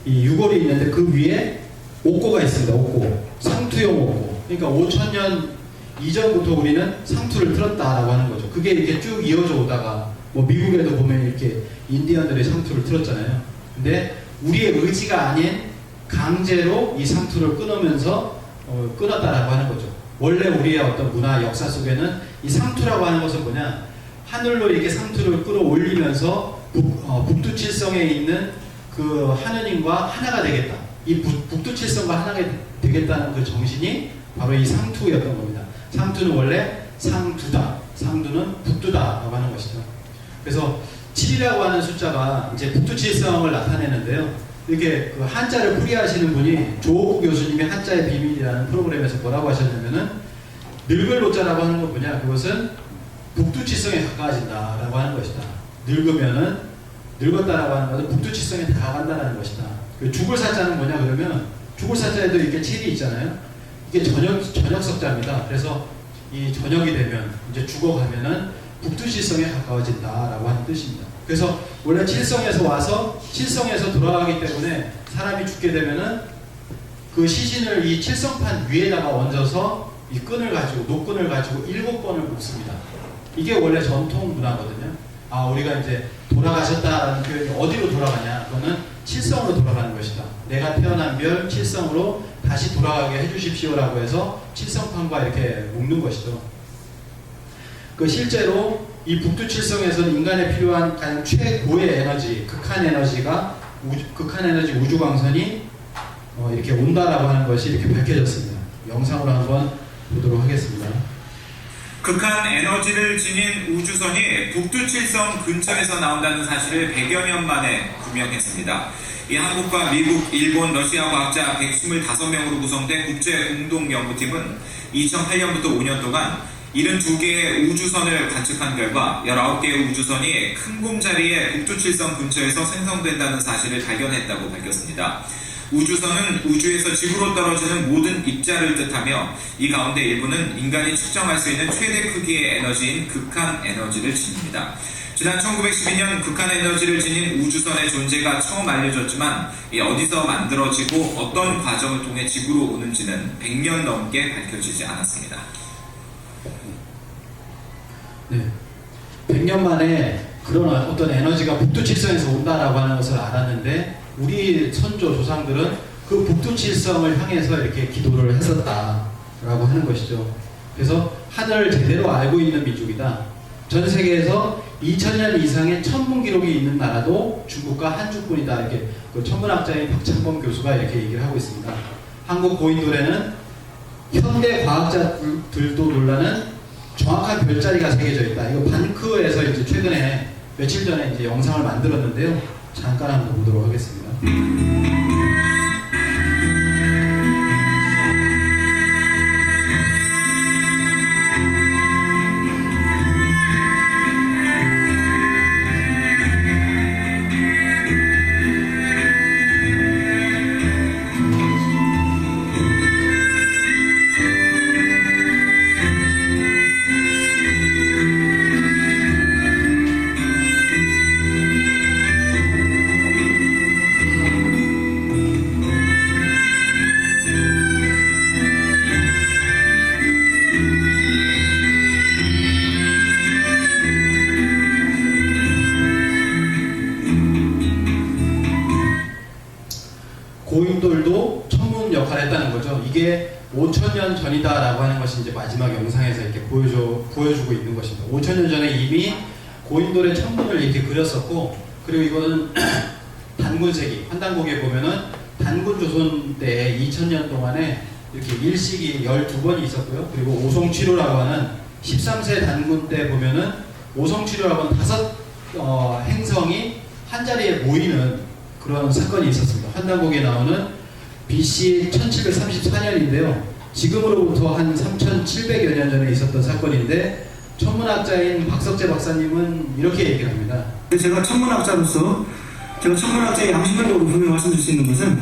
이 유골이 있는데 그 위에 옥고가 있습니다. 옥고, 상투형 옥고. 그러니까 5,000년 이전부터 우리는 상투를 틀었다라고 하는 거죠. 그게 이렇게 쭉 이어져 오다가 뭐 미국에도 보면 이렇게 인디언들이 상투를 틀었잖아요. 근데 우리의 의지가 아닌 강제로 이 상투를 끊으면서 끊었다라고 하는 거죠. 원래 우리의 어떤 문화 역사 속에는 이 상투라고 하는 것은 뭐냐, 하늘로 이렇게 상투를 끌어올리면서 북두칠성에 있는 그 하느님과 하나가 되겠다. 이 북두칠성과 하나가 되겠다는 그 정신이 바로 이 상투였던 겁니다. 상투는 원래 상두다, 상두는 북두다라고 하는 것이죠. 그래서 7이라고 하는 숫자가 이제 북두칠성을 나타내는데요. 이렇게 그 한자를 풀이하시는 분이 조옥구 교수님이 한자의 비밀이라는 프로그램에서 뭐라고 하셨냐면은, 늙을 노자라고 하는 건 뭐냐, 그것은 북두칠성에 가까워진다라고 하는 것이다. 늙으면은, 늙었다라고 하는 것은 북두칠성에 다가간다는 것이다. 그 죽을 사자는 뭐냐 그러면, 죽을 사자에도 이렇게 7이 있잖아요. 이게 저녁석자입니다. 그래서 이 저녁이 되면, 이제 죽어가면은 북두칠성에 가까워진다라고 하는 뜻입니다. 그래서 원래 칠성에서 와서 칠성에서 돌아가기 때문에 사람이 죽게 되면은 그 시신을 이 칠성판 위에다가 얹어서 이 끈을 가지고, 노끈을 가지고 7번을 묶습니다. 이게 원래 전통 문화거든요. 아, 우리가 이제 돌아가셨다라는 표현이 어디로 돌아가냐? 그거는 칠성으로 돌아가는 것이다. 내가 태어난 별 칠성으로 다시 돌아가게 해주십시오라고 해서 칠성판과 이렇게 묶는 것이죠. 그 실제로 이 북두칠성에서는 인간에 필요한 가장 최고의 에너지, 극한 에너지 우주광선이 이렇게 온다라고 하는 것이 이렇게 밝혀졌습니다. 영상으로 한번 보도록 하겠습니다. 극한 에너지를 지닌 우주선이 북두칠성 근처에서 나온다는 사실을 100여 년 만에 규명했습니다. 이 한국과 미국, 일본, 러시아 과학자 125명으로 구성된 국제공동연구팀은 2008년부터 5년 동안 72개의 우주선을 관측한 결과 19개의 우주선이 큰 곰자리의 북두칠성 근처에서 생성된다는 사실을 발견했다고 밝혔습니다. 우주선은 우주에서 지구로 떨어지는 모든 입자를 뜻하며 이 가운데 일부는 인간이 측정할 수 있는 최대 크기의 에너지인 극한 에너지를 지닙니다. 지난 1912년 극한 에너지를 지닌 우주선의 존재가 처음 알려졌지만 어디서 만들어지고 어떤 과정을 통해 지구로 오는지는 100년 넘게 밝혀지지 않았습니다. 네, 100년 만에 그런 어떤 에너지가 북두칠성에서 온다라고 하는 것을 알았는데, 우리 선조 조상들은 그 북두칠성을 향해서 이렇게 기도를 했었다라고 하는 것이죠. 그래서 하늘을 제대로 알고 있는 민족이다. 전 세계에서 2000년 이상의 천문 기록이 있는 나라도 중국과 한중뿐이다. 이렇게 그 천문학자인 박창범 교수가 이렇게 얘기를 하고 있습니다. 한국 고인돌에는 현대 과학자들도 놀라는 정확한 별자리가 새겨져 있다. 이거 반크에서 이제 최근에 며칠 전에 이제 영상을 만들었는데요. 잠깐 한번 보도록 하겠습니다. 고인돌도 천문 역할을 했다는 거죠. 이게 5,000년 전이다라고 하는 것이 이제 마지막 영상에서 이렇게 보여주고 있는 것입니다. 5,000년 전에 이미 고인돌의 천문을 이렇게 그렸었고, 그리고 이거는 단군세기, 환단곡에 보면은 단군조선 때 2000년 동안에 이렇게 일식이 12번이 있었고요. 그리고 오송취로라고 하는 13세 단군 때 보면은 오송취로라고 하는 5 행성이 한 자리에 모이는 그런 사건이 있었습니다. 환단곡에 나오는 BC 1734년인데요. 지금으로부터 한 3700여 년 전에 있었던 사건인데 천문학자인 박석재 박사님은 이렇게 얘기를 합니다. 제가 천문학자로서 제가 천문학자의 양심적으로 분명히 말씀드릴 수 있는 것은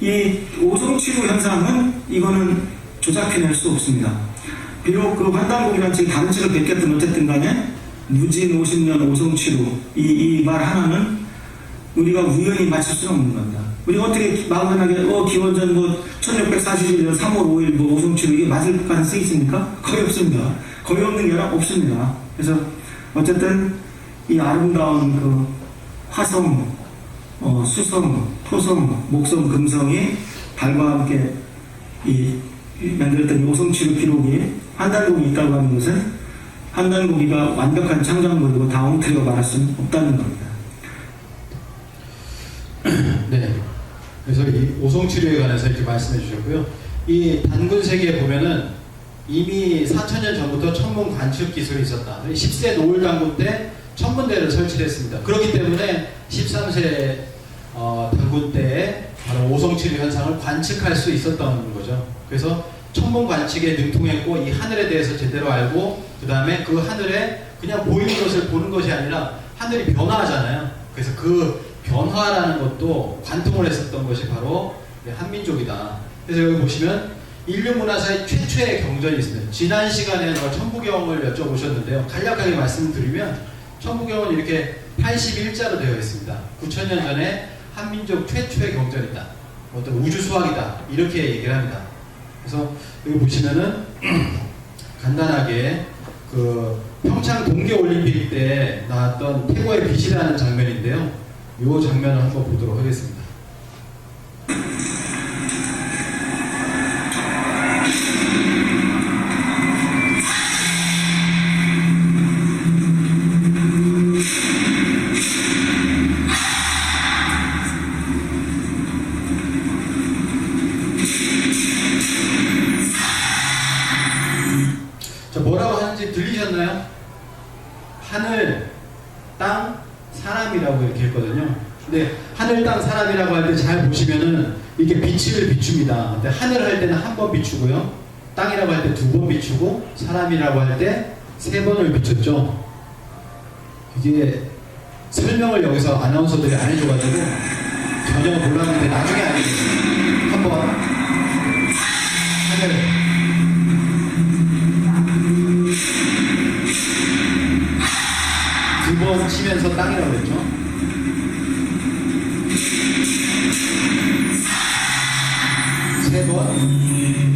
이 오성치료 현상은 이거는 조작해낼 수 없습니다. 비록 그 환단곡이란 지금 다른 책을 베꼈든 어쨌든 간에 무진 50년 오성치료 이 말 하나는 우리가 우연히 맞출 수는 없는 겁니다. 우리가 어떻게 막연하게 기원전 1641년 3월 5일 오성치료 이게 맞을 가능성이 있습니까? 거의 없습니다. 거의 없는 게 아니라 없습니다. 그래서 어쨌든 이 아름다운 그 화성, 수성, 토성, 목성, 금성이 달과 함께 만들었던 오성치료 기록이 한단곡이 있다고 하는 것은 한단곡이가 완벽한 창작물이고 다 엉터리가 말할 수는 없다는 겁니다. 네. 그래서 이 오성치료에 관해서 이렇게 말씀해 주셨고요. 이 단군 세계에 보면은 이미 4000년 전부터 천문 관측 기술이 있었다. 10세 노을 단군 때 천문대를 설치를 했습니다. 그렇기 때문에 13세 단군 때에 바로 오성치료 현상을 관측할 수 있었던 거죠. 그래서 천문 관측에 능통했고 이 하늘에 대해서 제대로 알고 그 다음에 그 하늘에 그냥 보이는 것을 보는 것이 아니라 하늘이 변화하잖아요. 그래서 그 변화라는 것도 관통을 했었던 것이 바로 한민족이다. 그래서 여기 보시면 인류 문화사의 최초의 경전이 있습니다. 지난 시간에 천부경을 여쭤보셨는데요. 간략하게 말씀드리면 천부경은 이렇게 81자로 되어 있습니다. 9000년 전에 한민족 최초의 경전이다. 어떤 우주 수학이다. 이렇게 얘기를 합니다. 그래서 여기 보시면은 간단하게 그 평창 동계올림픽 때 나왔던 태고의 빛이라는 장면인데요. 이 장면을 한번 보도록 하겠습니다. 자, 뭐라고 하는지 들리셨나요? 하늘, 땅, 사람이라고 이렇게 했거든요. 근데 하늘, 땅, 사람이라고 할 때 잘 보시면은 이렇게 빛을 비춥니다. 근데 하늘 할 때는 한 번 비추고요. 땅이라고 할 때 두 번 비추고 사람이라고 할 때 세 번을 비췄죠. 이게 설명을 여기서 아나운서들이 안 해줘가지고 전혀 몰랐는데 나중에 알겠습니다. 한번 하늘 두 번 치면서 땅이라고 했죠. 세 번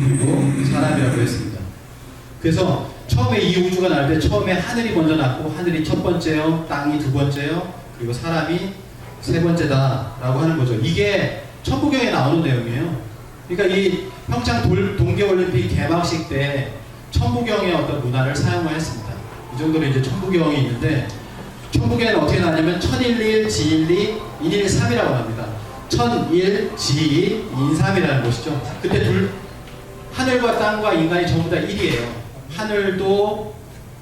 그리고 사람이라고 했습니다. 그래서 처음에 이 우주가 나올 때 처음에 하늘이 먼저 났고 하늘이 첫 번째요, 땅이 두 번째요, 그리고 사람이 세 번째다 라고 하는 거죠. 이게 천부경에 나오는 내용이에요. 그러니까 이 평창 동계올림픽 개막식 때 천부경의 어떤 문화를 사용을 했습니다. 이 정도로 이제 천부경이 있는데 천부경에는 어떻게 나냐면 천일일, 지일리, 인일삼이라고 합니다. 천일, 지이, 인삼이라는 것이죠. 그때 하늘과 땅과 인간이 전부 다 1이에요. 하늘도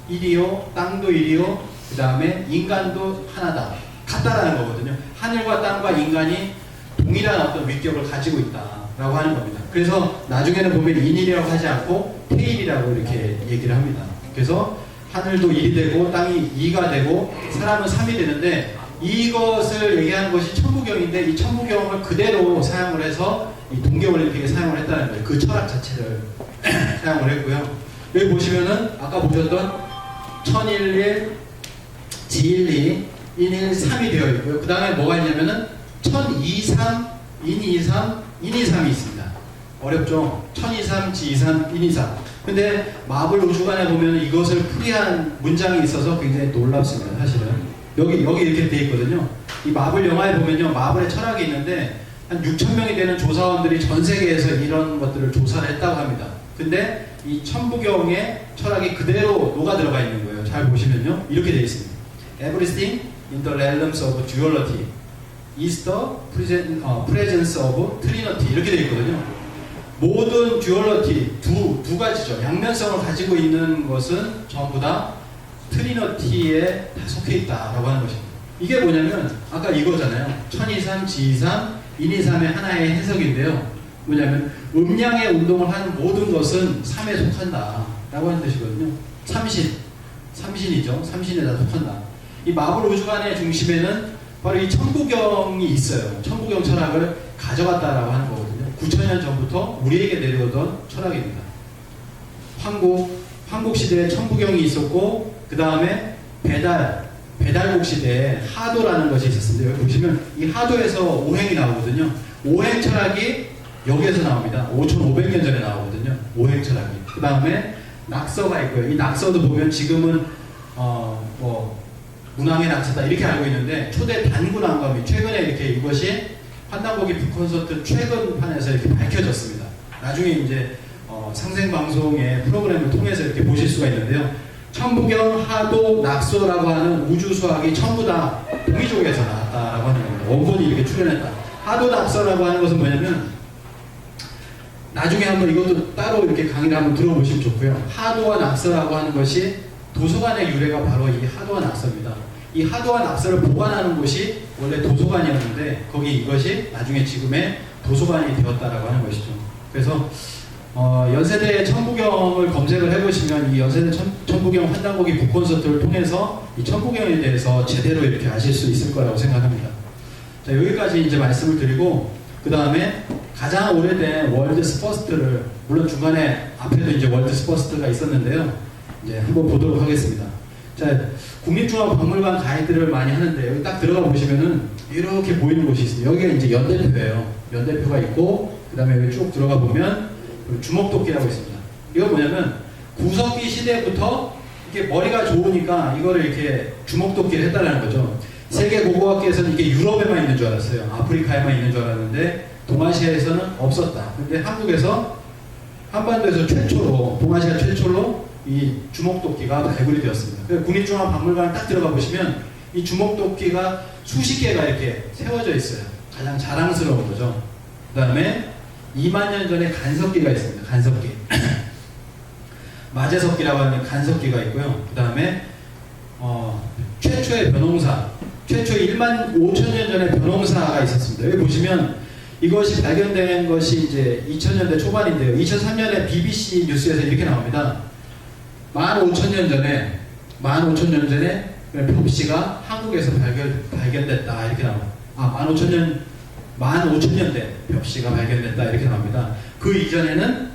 1이요, 땅도 1이요, 그 다음에 인간도 하나다. 같다라는 거거든요. 하늘과 땅과 인간이 동일한 어떤 위격을 가지고 있다라고 하는 겁니다. 그래서 나중에는 보면 인일이라고 하지 않고 태일이라고 이렇게 얘기를 합니다. 그래서 하늘도 1이 되고 땅이 2가 되고 사람은 3이 되는데 이것을 얘기하는 것이 천부경인데 이 천부경을 그대로 사용을 해서 이 동계올림픽에 사용을 했다는 거예요. 그 철학 자체를 사용을 했고요. 여기 보시면은 아까 보셨던 천일일, 지일리, 인일삼이 되어 있고요. 그 다음에 뭐가 있냐면은 천이삼, 인이삼, 인이삼이 있습니다. 어렵죠? 천이삼, 지이삼, 인이삼. 근데 마블 우주관에 보면 이것을 풀이한 문장이 있어서 굉장히 놀랍습니다. 사실은 여기 이렇게 돼 있거든요. 이 마블 영화에 보면요, 마블의 철학이 있는데 한 6,000명이 되는 조사원들이 전 세계에서 이런 것들을 조사를 했다고 합니다. 근데 이 천부경의 철학이 그대로 녹아 들어가 있는 거예요. 잘 보시면요, 이렇게 돼 있습니다. Everything in the realms of duality is the presence of trinity 이렇게 돼 있거든요. 모든 듀얼러티 두 가지죠. 양면성을 가지고 있는 것은 전부 다 트리너티에 다 속해 있다라고 하는 것입니다. 이게 뭐냐면 아까 이거잖아요. 천이삼, 지이삼, 인이삼의 하나의 해석인데요. 뭐냐면 음양의 운동을 하는 모든 것은 삼에 속한다 라고 하는 뜻이거든요. 삼신이죠. 삼신에 다 속한다. 이 마블 우주관의 중심에는 바로 이 천부경이 있어요. 천부경 철학을 가져갔다라고 하는 거거든요. 9,000년 전부터 우리에게 내려오던 철학입니다. 황국 시대에 천부경이 있었고, 그 다음에 배달국 시대에 하도라는 것이 있었습니다. 여기 보시면 이 하도에서 오행이 나오거든요. 오행 철학이 여기에서 나옵니다. 5,500년 전에 나오거든요. 오행 철학이. 그 다음에 낙서가 있고요. 이 낙서도 보면 지금은 문왕의 낙서다 이렇게 알고 있는데, 초대 단군왕검이 최근에 이렇게 이것이 환단고기 북콘서트 최근판에서 이렇게 밝혀졌습니다. 나중에 이제 상생방송의 프로그램을 통해서 이렇게 보실 수가 있는데요. 천부경, 하도, 낙서라고 하는 우주수학이 전부 다 동이족에서 나왔다라고 하는 겁니다. 원본이 이렇게 출현했다. 하도, 낙서라고 하는 것은 뭐냐면, 나중에 한번 이것도 따로 이렇게 강의를 한번 들어보시면 좋고요. 하도와 낙서라고 하는 것이 도서관의 유래가 바로 이 하도와 낙서입니다. 이 하도와 낙서를 보관하는 곳이 원래 도서관이었는데, 거기 이것이 나중에 지금의 도서관이 되었다라고 하는 것이죠. 그래서 연세대 천부경을 검색을 해보시면 이 연세대 천부경 환단고기 북콘서트를 통해서 이 천부경에 대해서 제대로 이렇게 아실 수 있을 거라고 생각합니다. 자, 여기까지 이제 말씀을 드리고, 그 다음에 가장 오래된 월드스 퍼스트를, 물론 중간에 앞에도 이제 월드스 퍼스트가 있었는데요. 이제 한번 보도록 하겠습니다. 자, 국립중앙박물관 가이드를 많이 하는데, 여기 딱 들어가 보시면은 이렇게 보이는 곳이 있어요. 여기가 이제 연대표예요. 연대표가 있고, 그 다음에 여기 쭉 들어가 보면 주먹도끼라고 있습니다. 이건 뭐냐면 구석기 시대부터 이렇게 머리가 좋으니까 이거를 이렇게 주먹도끼를 했다는 거죠. 세계 고고학계에서는 이게 유럽에만 있는 줄 알았어요. 아프리카에만 있는 줄 알았는데 동아시아에서는 없었다. 근데 한국에서, 한반도에서 최초로, 동아시아 최초로 이 주먹도끼가 발굴이 되었습니다. 그래서 국립중앙박물관에 딱 들어가 보시면 이 주먹도끼가 수십 개가 이렇게 세워져 있어요. 가장 자랑스러운 거죠. 그 다음에 2만 년 전에 간석기가 있습니다. 간석기. 마제석기라고 하는 간석기가 있고요. 그 다음에 최초의 벼농사, 최초 1만 5천 년 전에 벼농사가 있었습니다. 여기 보시면 이것이 발견된 것이 이제 2000년대 초반인데요. 2003년에 BBC 뉴스에서 이렇게 나옵니다. 15,000년 전에 벽시가 한국에서 발견됐다 이렇게 나옵니다. 15,000년대 벽시가 발견됐다 이렇게 나옵니다. 그 이전에는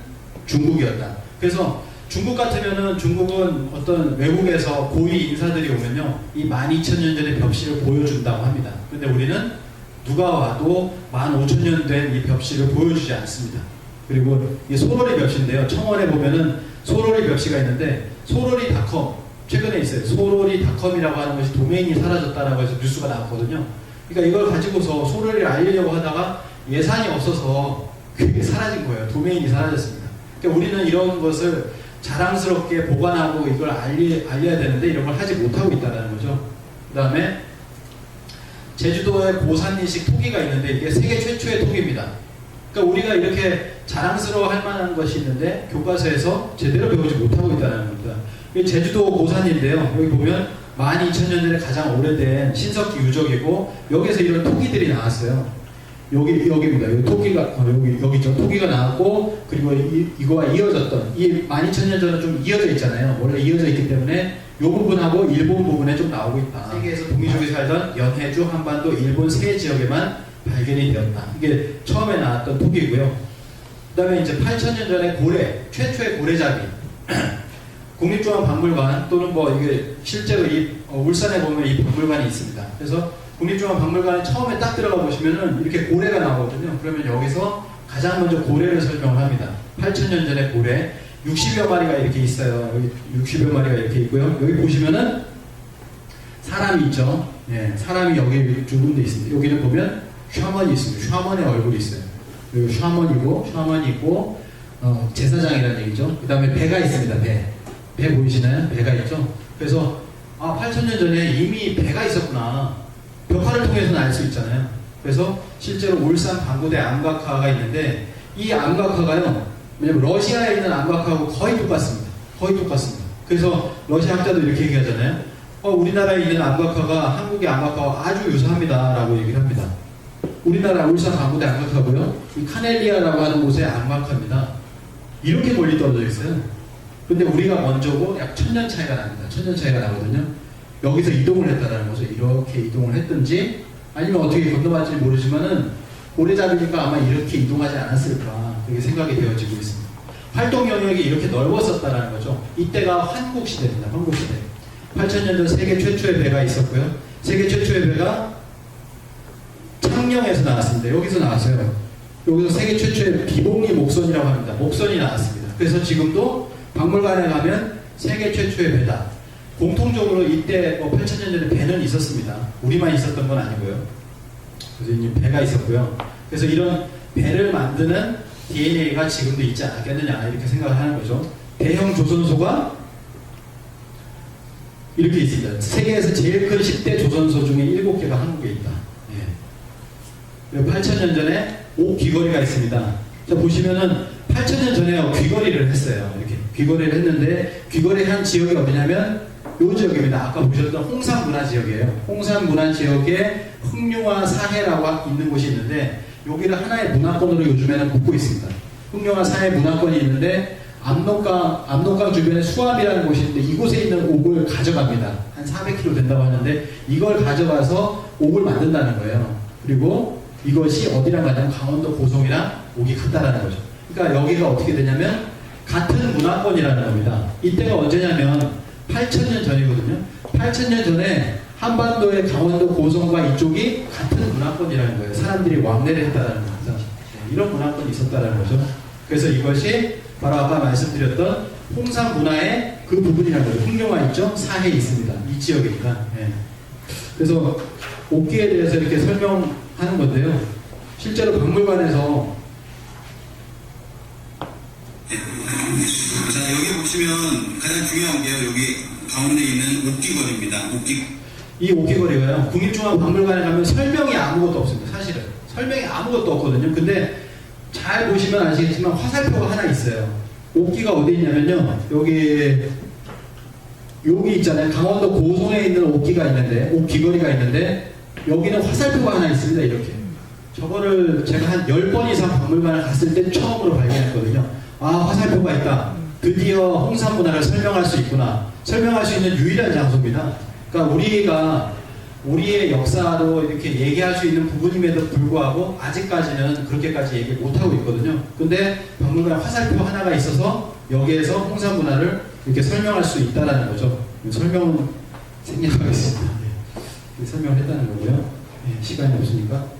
중국이었다. 그래서 중국 같으면은, 중국은 어떤 외국에서 고위 인사들이 오면요, 이 12,000년 전의 벽시를 보여준다고 합니다. 근데 우리는 누가 와도 15,000년 된 이 벽시를 보여주지 않습니다. 그리고 이 소로리 벽시인데요. 청원에 보면은 소로리 벽시가 있는데, 소로리닷컴 최근에 있어요. 소로리닷컴이라고 하는 것이 도메인이 사라졌다라고 해서 뉴스가 나왔거든요. 그러니까 이걸 가지고서 소로리를 알리려고 하다가 예산이 없어서 그게 사라진 거예요. 도메인이 사라졌습니다. 그러니까 우리는 이런 것을 자랑스럽게 보관하고 이걸 알려야 되는데 이런 걸 하지 못하고 있다는 거죠. 그 다음에 제주도에 고산인식 토기가 있는데 이게 세계 최초의 토기입니다. 그러니까 우리가 이렇게 자랑스러워 할 만한 것이 있는데 교과서에서 제대로 배우지 못하고 있다는 겁니다. 제주도 고산인데요. 여기 보면 12,000년 전에 가장 오래된 신석기 유적이고, 여기서 이런 토기들이 나왔어요. 여기입니다. 이 토기가, 여기죠. 토기가 나왔고, 그리고 이거와 이어졌던, 이 12,000년 전은 좀 이어져 있잖아요. 원래 이어져 있기 때문에 이 부분하고 일본 부분에 좀 나오고 있다. 세계에서 동이족이 살던 연해주, 한반도, 일본 세 지역에만 발견이 되었다. 이게 처음에 나왔던 토기고요. 그 다음에 이제 8,000년 전에 고래, 최초의 고래잡이. 국립중앙박물관 또는 뭐 이게 실제로 이 울산에 보면 이 박물관이 있습니다. 그래서 국립중앙박물관에 처음에 딱 들어가 보시면은 이렇게 고래가 나오거든요. 그러면 여기서 가장 먼저 고래를 설명을 합니다. 8,000년 전에 고래 60여 마리가 이렇게 있어요. 여기 60여 마리가 이렇게 있고요. 여기 보시면은 사람이 있죠. 예, 사람이 여기 두 군데 있습니다. 여기는 보면 샤먼이 있습니다. 샤먼의 얼굴이 있어요. 여기 샤먼이 있고 제사장이라는 얘기죠. 그 다음에 배가 있습니다. 배 보이시나요? 배가 있죠? 그래서 8,000년 전에 이미 배가 있었구나. 벽화를 통해서는 알 수 있잖아요. 그래서 실제로 울산 방구대 암각화가 있는데, 이 암각화가요, 왜냐면 러시아에 있는 암각화하고 거의 똑같습니다. 그래서 러시아 학자도 이렇게 얘기하잖아요. 우리나라에 있는 암각화가 한국의 암각화와 아주 유사합니다 라고 얘기를 합니다. 우리나라 울산 강구대 안각하고요. 이 카넬리아라고 하는 곳에 안각합니다. 이렇게 멀리 떨어져 있어요. 근데 우리가 먼저고 약 1000년 차이가 납니다. 1000년 차이가 나거든요. 여기서 이동을 했다라는 거죠. 이렇게 이동을 했든지 아니면 어떻게 건너갈지 모르지만은 오래잡이니까 아마 이렇게 이동하지 않았을까 그렇게 생각이 되어지고 있습니다. 활동 영역이 이렇게 넓었었다라는 거죠. 이때가 환국시대입니다. 환국시대. 8000년 전 세계 최초의 배가 있었고요. 세계 최초의 배가 창녕에서 나왔습니다. 여기서 나왔어요. 여기서 세계 최초의 비복리 목선이라고 합니다. 목선이 나왔습니다. 그래서 지금도 박물관에 가면 세계 최초의 배다. 공통적으로 이때 8000년 전에 배는 있었습니다. 우리만 있었던 건 아니고요. 그래서 이제 배가 있었고요. 그래서 이런 배를 만드는 DNA가 지금도 있지 않겠느냐 이렇게 생각을 하는 거죠. 대형 조선소가 이렇게 있습니다. 세계에서 제일 큰 10대 조선소 중에 7개가 한국에 있다. 예. 8000년 전에 옥귀거리가 있습니다. 자, 보시면은 8000년 전에 귀거리를 했어요. 이렇게 귀거리를 했는데 귀거리 한 지역이 어디냐면 요 지역입니다. 아까 보셨던 홍산문화지역이에요. 홍산문화지역에 흑룡화 사해라고 있는 곳이 있는데 여기를 하나의 문화권으로 요즘에는 꼽고 있습니다. 흑룡화 사해 문화권이 있는데 압록강 주변에 수암이라는 곳이 있는데 이곳에 있는 옥을 가져갑니다. 한 400kg 된다고 하는데 이걸 가져가서 옥을 만든다는 거예요. 그리고 이것이 어디랑 가냐면 강원도 고성이랑 옥이 같다라는 거죠. 그러니까 여기가 어떻게 되냐면 같은 문화권이라는 겁니다. 이때가 언제냐면 8000년 전이거든요. 8000년 전에 한반도의 강원도 고성과 이쪽이 같은 문화권이라는 거예요. 사람들이 왕래를 했다는 거죠. 이런 문화권이 있었다는 거죠. 그래서 이것이 바로 아까 말씀드렸던 홍산 문화의 그 부분이라는 거죠. 흑룡화 있죠? 사해에 있습니다. 이 지역이니까. 예. 그래서 옥기에 대해서 이렇게 설명하는 건데요. 실제로 박물관에서 자, 여기 보시면 가장 중요한 게요. 여기 가운데 있는 옥기거리입니다. 이 옥기거리가요. 국립중앙박물관에 가면 설명이 아무것도 없습니다. 사실은 설명이 아무것도 없거든요. 근데 잘 보시면 아시겠지만 화살표가 하나 있어요. 옥기가 어디 있냐면요. 여기 있잖아요. 강원도 고성에 있는 옥기가 있는데 옥기거리가 있는데 여기는 화살표가 하나 있습니다. 이렇게. 저거를 제가 한 10번 이상 박물관을 갔을 때 처음으로 발견했거든요. 아, 화살표가 있다. 드디어 홍산 문화를 설명할 수 있구나. 설명할 수 있는 유일한 장소입니다. 그러니까 우리의 역사로 이렇게 얘기할 수 있는 부분임에도 불구하고 아직까지는 그렇게까지 얘기 못하고 있거든요. 근데 박물관 화살표 하나가 있어서 여기에서 홍산 문화를 이렇게 설명할 수 있다는 거죠. 설명은 생략하겠습니다. 네. 설명을 했다는 거고요. 네, 시간이 없으니까.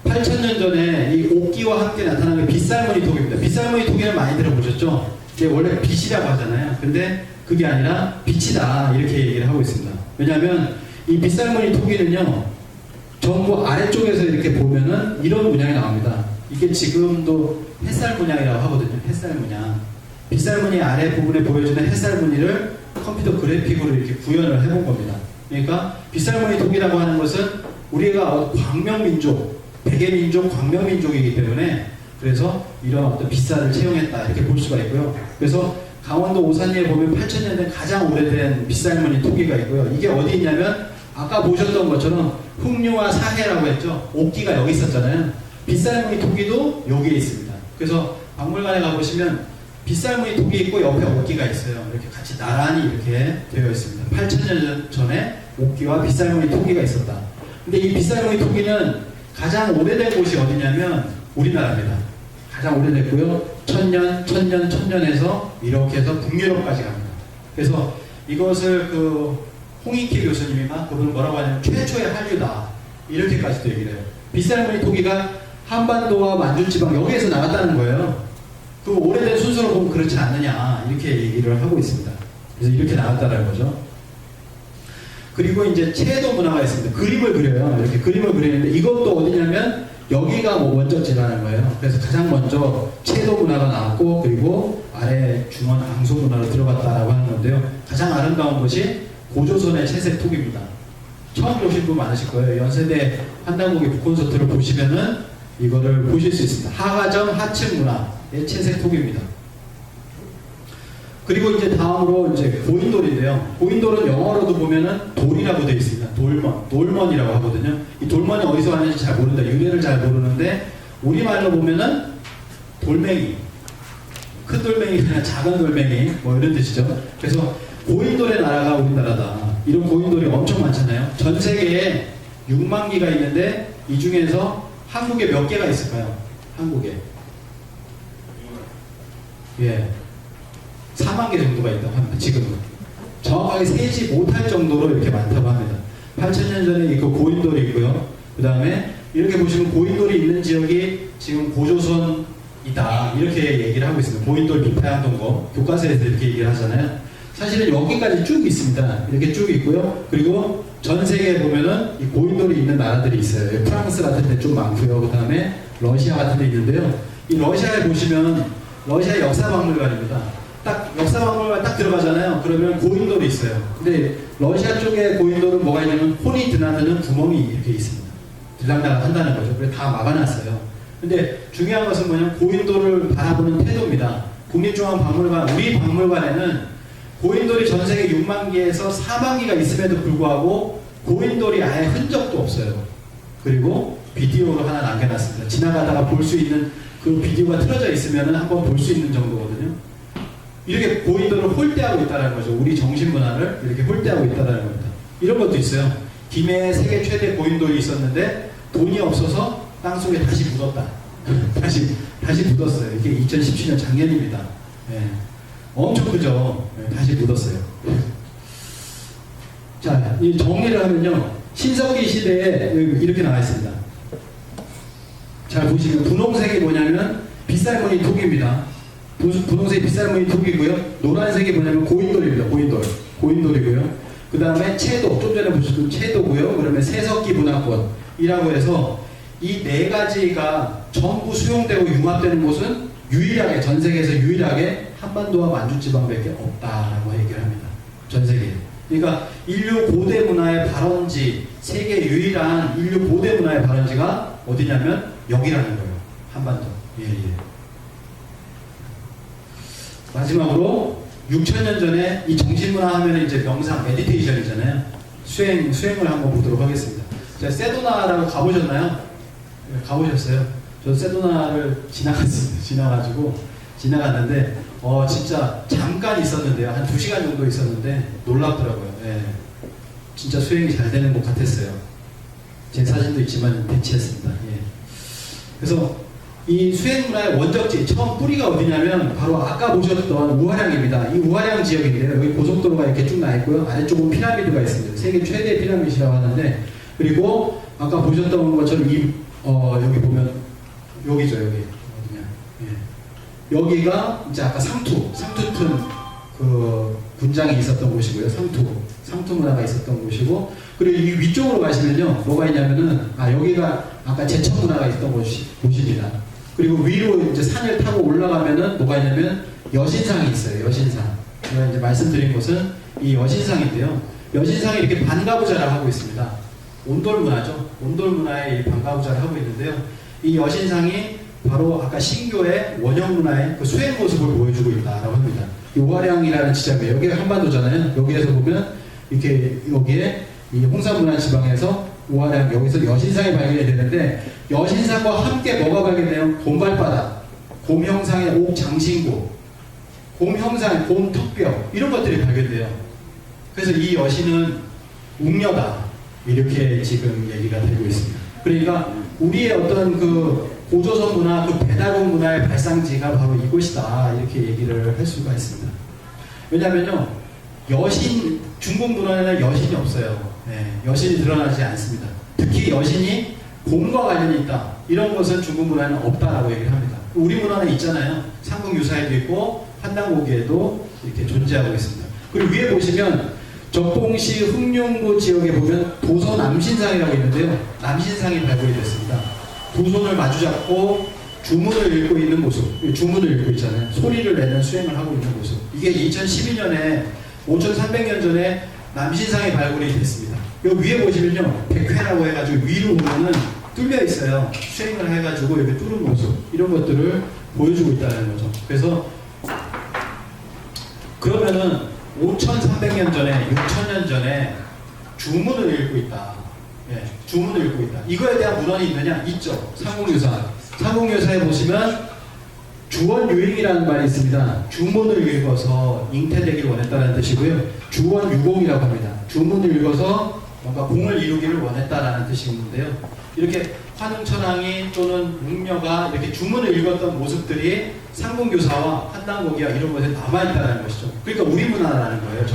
8000년 전에 이 옥기와 함께 나타나는 게 빗살무늬 토기입니다. 빗살무늬 토기는 많이 들어보셨죠? 이게 원래 빛이라고 하잖아요. 근데 그게 아니라 빛이다 이렇게 얘기를 하고 있습니다. 왜냐하면 이 빗살무늬 토기는요 전부 아래쪽에서 이렇게 보면은 이런 문양이 나옵니다. 이게 지금도 햇살 문양이라고 하거든요. 햇살 문양. 빗살무늬 아래 부분에 보여주는 햇살 무늬를 컴퓨터 그래픽으로 이렇게 구현을 해본 겁니다. 그러니까 빗살무늬 토기라고 하는 것은 우리가 광명민족, 백예민족, 광명민족이기 때문에 그래서 이런 어떤 빗살을 채용했다 이렇게 볼 수가 있고요. 그래서 강원도 오산리에 보면 8000년 된 가장 오래된 빗살무늬 토기가 있고요. 이게 어디 있냐면 아까 보셨던 것처럼 흑룡화 사해라고 했죠. 옥기가 여기 있었잖아요. 빗살무늬 토기도 여기에 있습니다. 그래서 박물관에 가보시면 빗살무늬 토기 있고 옆에 옥기가 있어요. 이렇게 같이 나란히 이렇게 되어 있습니다. 8000년 전에 옥기와 빗살무늬 토기가 있었다. 근데 이 빗살무늬 토기는 가장 오래된 곳이 어디냐면 우리나라입니다. 가장 오래됐고요. 1000년에서 이렇게 해서 북유럽까지 갑니다. 그래서 이것을 홍익희 교수님이 그분은 뭐라고 하냐면 최초의 한류다. 이렇게까지도 얘기를 해요. 빗살무늬 토기가 한반도와 만주지방 여기에서 나왔다는 거예요. 그 오래된 순서로 보면 그렇지 않느냐 이렇게 얘기를 하고 있습니다. 그래서 이렇게 나왔다는 거죠. 그리고 이제 채도 문화가 있습니다. 그림을 그려요. 이렇게 그림을 그리는데 이것도 어디냐면 여기가 원적지라는 거예요. 그래서 가장 먼저 채도 문화가 나왔고 그리고 아래 중원 앙소 문화로 들어갔다라고 하는 건데요. 가장 아름다운 것이 고조선의 채색 톡입니다. 처음 보신 분 많으실 거예요. 연세대 한단국의 북콘서트를 보시면은 이거를 보실 수 있습니다. 하가정 하층 문화의 채색 톡입니다. 그리고 이제 다음으로 이제 고인돌인데요. 고인돌인데요. 고인돌은 영어로도 보면은 돌이라고 되어 있습니다. 돌먼이라고 하거든요. 이 돌먼이 어디서 왔는지 잘 모른다. 유래를 잘 모르는데 우리말로 보면은 돌멩이, 큰 돌멩이, 그냥 작은 돌멩이, 뭐 이런 뜻이죠. 그래서 고인돌의 나라가 우리나라다. 이런 고인돌이 엄청 많잖아요. 전 세계에 6만 개가 있는데 이 중에서 한국에 몇 개가 있을까요? 한국에. 예. 4만 개 정도가 있다고 합니다. 지금은. 정확하게 세지 못할 정도로 이렇게 많다고 합니다. 8,000년 전에 그 고인돌이 있고요. 그 다음에 이렇게 보시면 고인돌이 있는 지역이 지금 고조선이다. 이렇게 얘기를 하고 있습니다. 고인돌 비파양동거. 교과서에서 이렇게 얘기를 하잖아요. 사실은 여기까지 쭉 있습니다. 이렇게 쭉 있고요. 그리고 전 세계에 보면은 이 고인돌이 있는 나라들이 있어요. 프랑스 같은 데 좀 많고요. 그 다음에 러시아 같은 데 있는데요. 이 러시아에 보시면 러시아 역사박물관입니다. 딱 역사박물관 딱 들어가잖아요. 그러면 고인돌이 있어요. 근데 러시아 쪽에 고인돌은 뭐가 있냐면 혼이 드나드는 구멍이 이렇게 있습니다. 들락날락 한다는 거죠. 그래서 다 막아놨어요. 근데 중요한 것은 뭐냐면 고인돌을 바라보는 태도입니다. 국립중앙박물관, 우리 박물관에는 고인돌이 전 세계 6만 개에서 4만 개가 있음에도 불구하고 고인돌이 아예 흔적도 없어요. 그리고 비디오로 하나 남겨놨습니다. 지나가다가 볼 수 있는 그 비디오가 틀어져 있으면 한번 볼 수 있는 정도거든요. 이렇게 고인돌을 홀대하고 있다는 거죠. 우리 정신문화를 이렇게 홀대하고 있다는 겁니다. 이런 것도 있어요. 김해에 세계 최대 고인돌이 있었는데 돈이 없어서 땅속에 다시 묻었다. 다시 묻었어요. 이게 2017년 작년입니다. 예. 엄청 크죠. 예, 다시 묻었어요. 자, 이 정리를 하면요. 신석기 시대에 이렇게 나와 있습니다. 잘 보시면 분홍색이 뭐냐면 빗살무늬 톡입니다. 분홍색이 빗살무늬 톡이고요. 노란색이 뭐냐면 고인돌입니다. 고인돌이고요. 그 다음에 채도, 좀 전에 보셨던 채도고요. 그러면 세석기 문화권이라고 해서 이 네 가지가 전부 수용되고 융합되는 곳은 유일하게, 전 세계에서 유일하게 한반도와 만주지방밖에 없다라고 얘기를 합니다. 전 세계에. 그러니까 인류 고대 문화의 발원지, 세계 유일한 인류 고대 문화의 발원지가 어디냐면 여기라는 거예요. 한반도. 예. 마지막으로 6,000년 전에 이 정신문화 하면 이제 명상, 메디테이션이잖아요. 수행을 한번 보도록 하겠습니다. 자, 세도나라고 가보셨나요? 네, 가보셨어요? 저 세도나를 지나갔는데 진짜 잠깐 있었는데요. 한 2시간 정도 있었는데 놀랍더라고요. 예. 진짜 수행이 잘 되는 것 같았어요. 제 사진도 있지만 배치했습니다. 예. 그래서 이 수행문화의 원적지, 처음 뿌리가 어디냐면 바로 아까 보셨던 우화량입니다. 이 우화량 지역인데요. 여기 고속도로가 이렇게 쭉 나 있고요. 아래쪽은 피라미드가 있습니다. 세계 최대 피라미드라고 하는데, 그리고 아까 보셨던 것처럼 여기 보면 여기죠. 여기 어디냐? 예. 여기가 이제 아까 상투튼 그 군장이 있었던 곳이고요. 상투 문화가 있었던 곳이고, 그리고 이 위쪽으로 가시면요, 뭐가 있냐면은 여기가 아까 제천 문화가 있었던 곳입니다. 그리고 위로 이제 산을 타고 올라가면은 뭐가 있냐면 여신상이 있어요. 여신상. 제가 이제 말씀드린 곳은 이 여신상인데요. 여신상이 이렇게 반가부자를 하고 있습니다. 온돌 문화죠. 온돌 문화의 반가부자를 하고 있는데요. 이 여신상이 바로 아까 신교의 원형 문화의 그 수행 모습을 보여주고 있다라고 합니다. 이 우화량이라는 지점에 여기가 한반도잖아요. 여기에서 보면 이렇게 여기에 이 홍산문화 지방에서 우화량 여기서 여신상이 발견이 되는데, 여신상과 함께 뭐가 발견돼요? 곰발바닥, 곰형상의 옥장신구, 곰형상의 곰턱뼈, 이런 것들이 발견돼요. 그래서 이 여신은 웅녀다, 이렇게 지금 얘기가 되고 있습니다. 그러니까 우리의 어떤 그 고조선 문화, 그 배다공 문화의 발상지가 바로 이곳이다, 이렇게 얘기를 할 수가 있습니다. 왜냐면요, 중국 문화에는 여신이 없어요. 네, 여신이 드러나지 않습니다. 특히 여신이 곰과 관련이 있다, 이런 것은 중국 문화에는 없다라고 얘기를 합니다. 우리 문화는 있잖아요. 삼국유사에도 있고 한당고기에도 이렇게 존재하고 있습니다. 그리고 위에 보시면 적봉시 흑룡구 지역에 보면 도서 남신상이라고 있는데요. 남신상이 발굴이 됐습니다. 두 손을 마주잡고 주문을 읽고 있는 모습, 주문을 읽고 있잖아요. 소리를 내는 수행을 하고 있는 모습. 이게 2012년에 5,300년 전에 남신상이 발굴이 됐습니다. 여기 위에 보시면요, 백회라고 해가지고 위로 보면은 뚫려 있어요. 수행을 해가지고 이렇게 뚫은 모습, 이런 것들을 보여주고 있다는 거죠. 그래서 그러면은 5,300년 전에, 6,000년 전에 주문을 읽고 있다. 예, 주문을 읽고 있다. 이거에 대한 문헌이 있느냐? 있죠. 삼국유사. 삼국유사에 보시면 주원유익이라는 말이 있습니다. 주문을 읽어서 잉태되기를 원했다는 뜻이고요. 주원유공이라고 합니다. 주문을 읽어서 뭔가 공을 이루기를 원했다라는 뜻이 있는데요. 이렇게 환웅천왕이 또는 웅녀가 이렇게 주문을 읽었던 모습들이 삼국유사와 한당고기와 이런 것에 남아있다는 것이죠. 그러니까 우리 문화라는 거예요.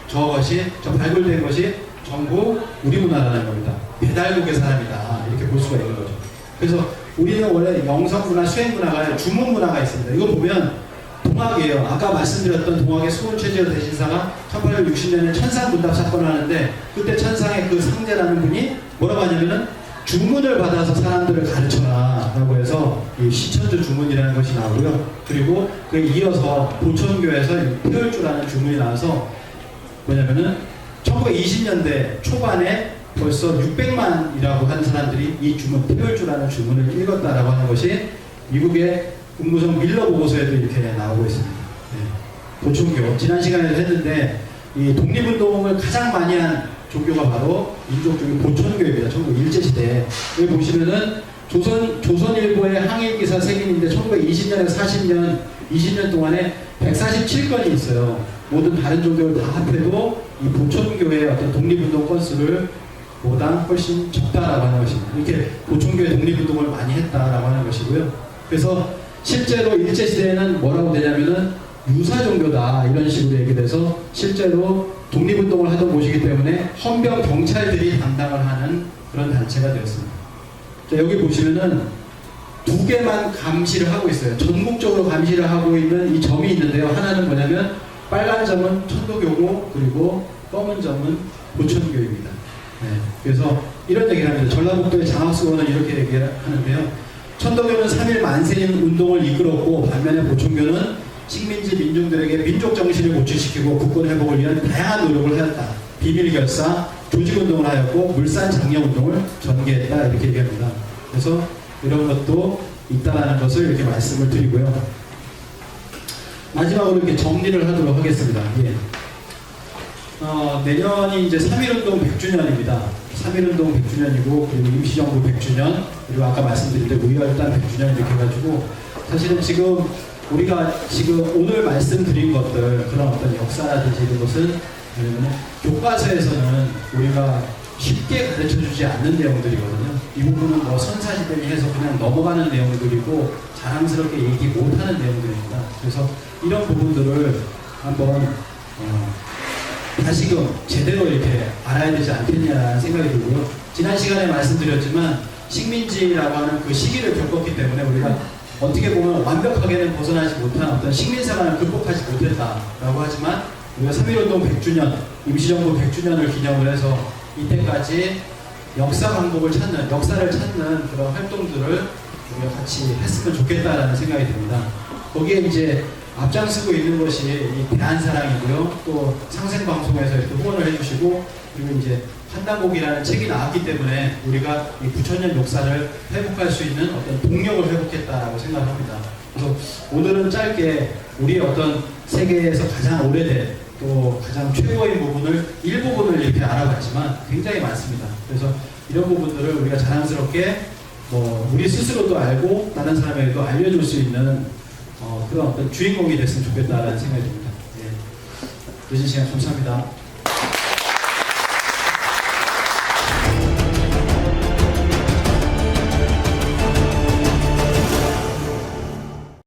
저 발굴된 것이 전부 우리 문화라는 겁니다. 배달국의 사람이다. 이렇게 볼 수가 있는 거죠. 그래서 우리는 원래 영성문화, 수행문화가 주문 문화가 있습니다. 이거 보면 동학이에요. 아까 말씀드렸던 동학의 수훈최지어 대신사가 1860년에 천상분답 사건을 하는데 그때 천상의 그 상제라는 분이 뭐라고 하냐면은 주문을 받아서 사람들을 가르쳐라 라고 해서 이 시천주 주문이라는 것이 나오고요. 그리고 그에 이어서 보천교에서 태울주라는 주문이 나와서 뭐냐면은 1920년대 초반에 벌써 600만이라고 하는 사람들이 이 주문, 태울주라는 주문을 읽었다라고 하는 것이 미국의 국무성 밀러 보고서에도 이렇게 나오고 있습니다. 네. 보천교. 지난 시간에도 했는데 이 독립운동을 가장 많이 한 종교가 바로 민족종교 보천교입니다. 19일제시대에. 여기 보시면은 조선일보의 항일기사 색인인데 1920년에서 40년, 20년 동안에 147건이 있어요. 모든 다른 종교를 다 합해도 이 보천교의 어떤 독립운동 건수를 보다 훨씬 적다라고 하는 것입니다. 이렇게 보천교의 독립운동을 많이 했다라고 하는 것이고요. 그래서 실제로 일제시대에는 뭐라고 되냐면은 유사종교다 이런 식으로 얘기돼서 실제로 독립운동을 하던 곳이기 때문에 헌병 경찰들이 담당을 하는 그런 단체가 되었습니다. 자, 여기 보시면은 두 개만 감시를 하고 있어요. 전국적으로 감시를 하고 있는 이 점이 있는데요. 하나는 뭐냐면 빨간 점은 천도교고 그리고 검은 점은 보천교입니다. 네, 그래서 이런 얘기를 합니다. 전라북도의 장학수원은 이렇게 얘기를 하는데요. 천도교는 3.1 만세인 운동을 이끌었고 반면에 보천교는 식민지 민중들에게 민족 정신을 고취시키고 국권 회복을 위한 다양한 노력을 하였다. 비밀결사, 조직운동을 하였고 물산 장려운동을 전개했다 이렇게 얘기합니다. 그래서 이런 것도 있다라는 것을 이렇게 말씀을 드리고요. 마지막으로 이렇게 정리를 하도록 하겠습니다. 예. 내년이 이제 3.1운동 100주년입니다. 3.1운동 100주년이고, 그리고 임시정부 100주년, 그리고 아까 말씀드린 대로 의열단 100주년 이렇게 해가지고, 사실은 지금 우리가 지금 오늘 말씀드린 것들, 그런 어떤 역사라든지 이런 것은, 교과서에서는 우리가 쉽게 가르쳐주지 않는 내용들이거든요. 이 부분은 뭐 선사시대니 해서 그냥 넘어가는 내용들이고, 자랑스럽게 얘기 못하는 내용들입니다. 그래서 이런 부분들을 한번, 다시금 제대로 이렇게 알아야 되지 않겠냐라는 생각이 들고요. 지난 시간에 말씀드렸지만 식민지라고 하는 그 시기를 겪었기 때문에 우리가 어떻게 보면 완벽하게는 벗어나지 못한 어떤 식민생활을 극복하지 못했다라고 하지만 우리가 3.1운동 100주년, 임시정부 100주년을 기념을 해서 이때까지 역사 방법을 찾는, 역사를 찾는 그런 활동들을 우리가 같이 했으면 좋겠다라는 생각이 듭니다. 거기에 이제 앞장서고 있는 것이 이 대한사랑이고요. 또 상생방송에서 이렇게 후원을 해주시고, 그리고 이제 한당곡이라는 책이 나왔기 때문에 우리가 이 9,000년 역사를 회복할 수 있는 어떤 동력을 회복했다라고 생각합니다. 그래서 오늘은 짧게 우리의 어떤 세계에서 가장 오래된 또 가장 최고인 부분을 일부분을 이렇게 알아봤지만 굉장히 많습니다. 그래서 이런 부분들을 우리가 자랑스럽게 우리 스스로도 알고 다른 사람에게도 알려줄 수 있는 그런 어떤 주인공이 됐으면 좋겠다라는 생각이 듭니다. 예. 늦은 시간 감사합니다.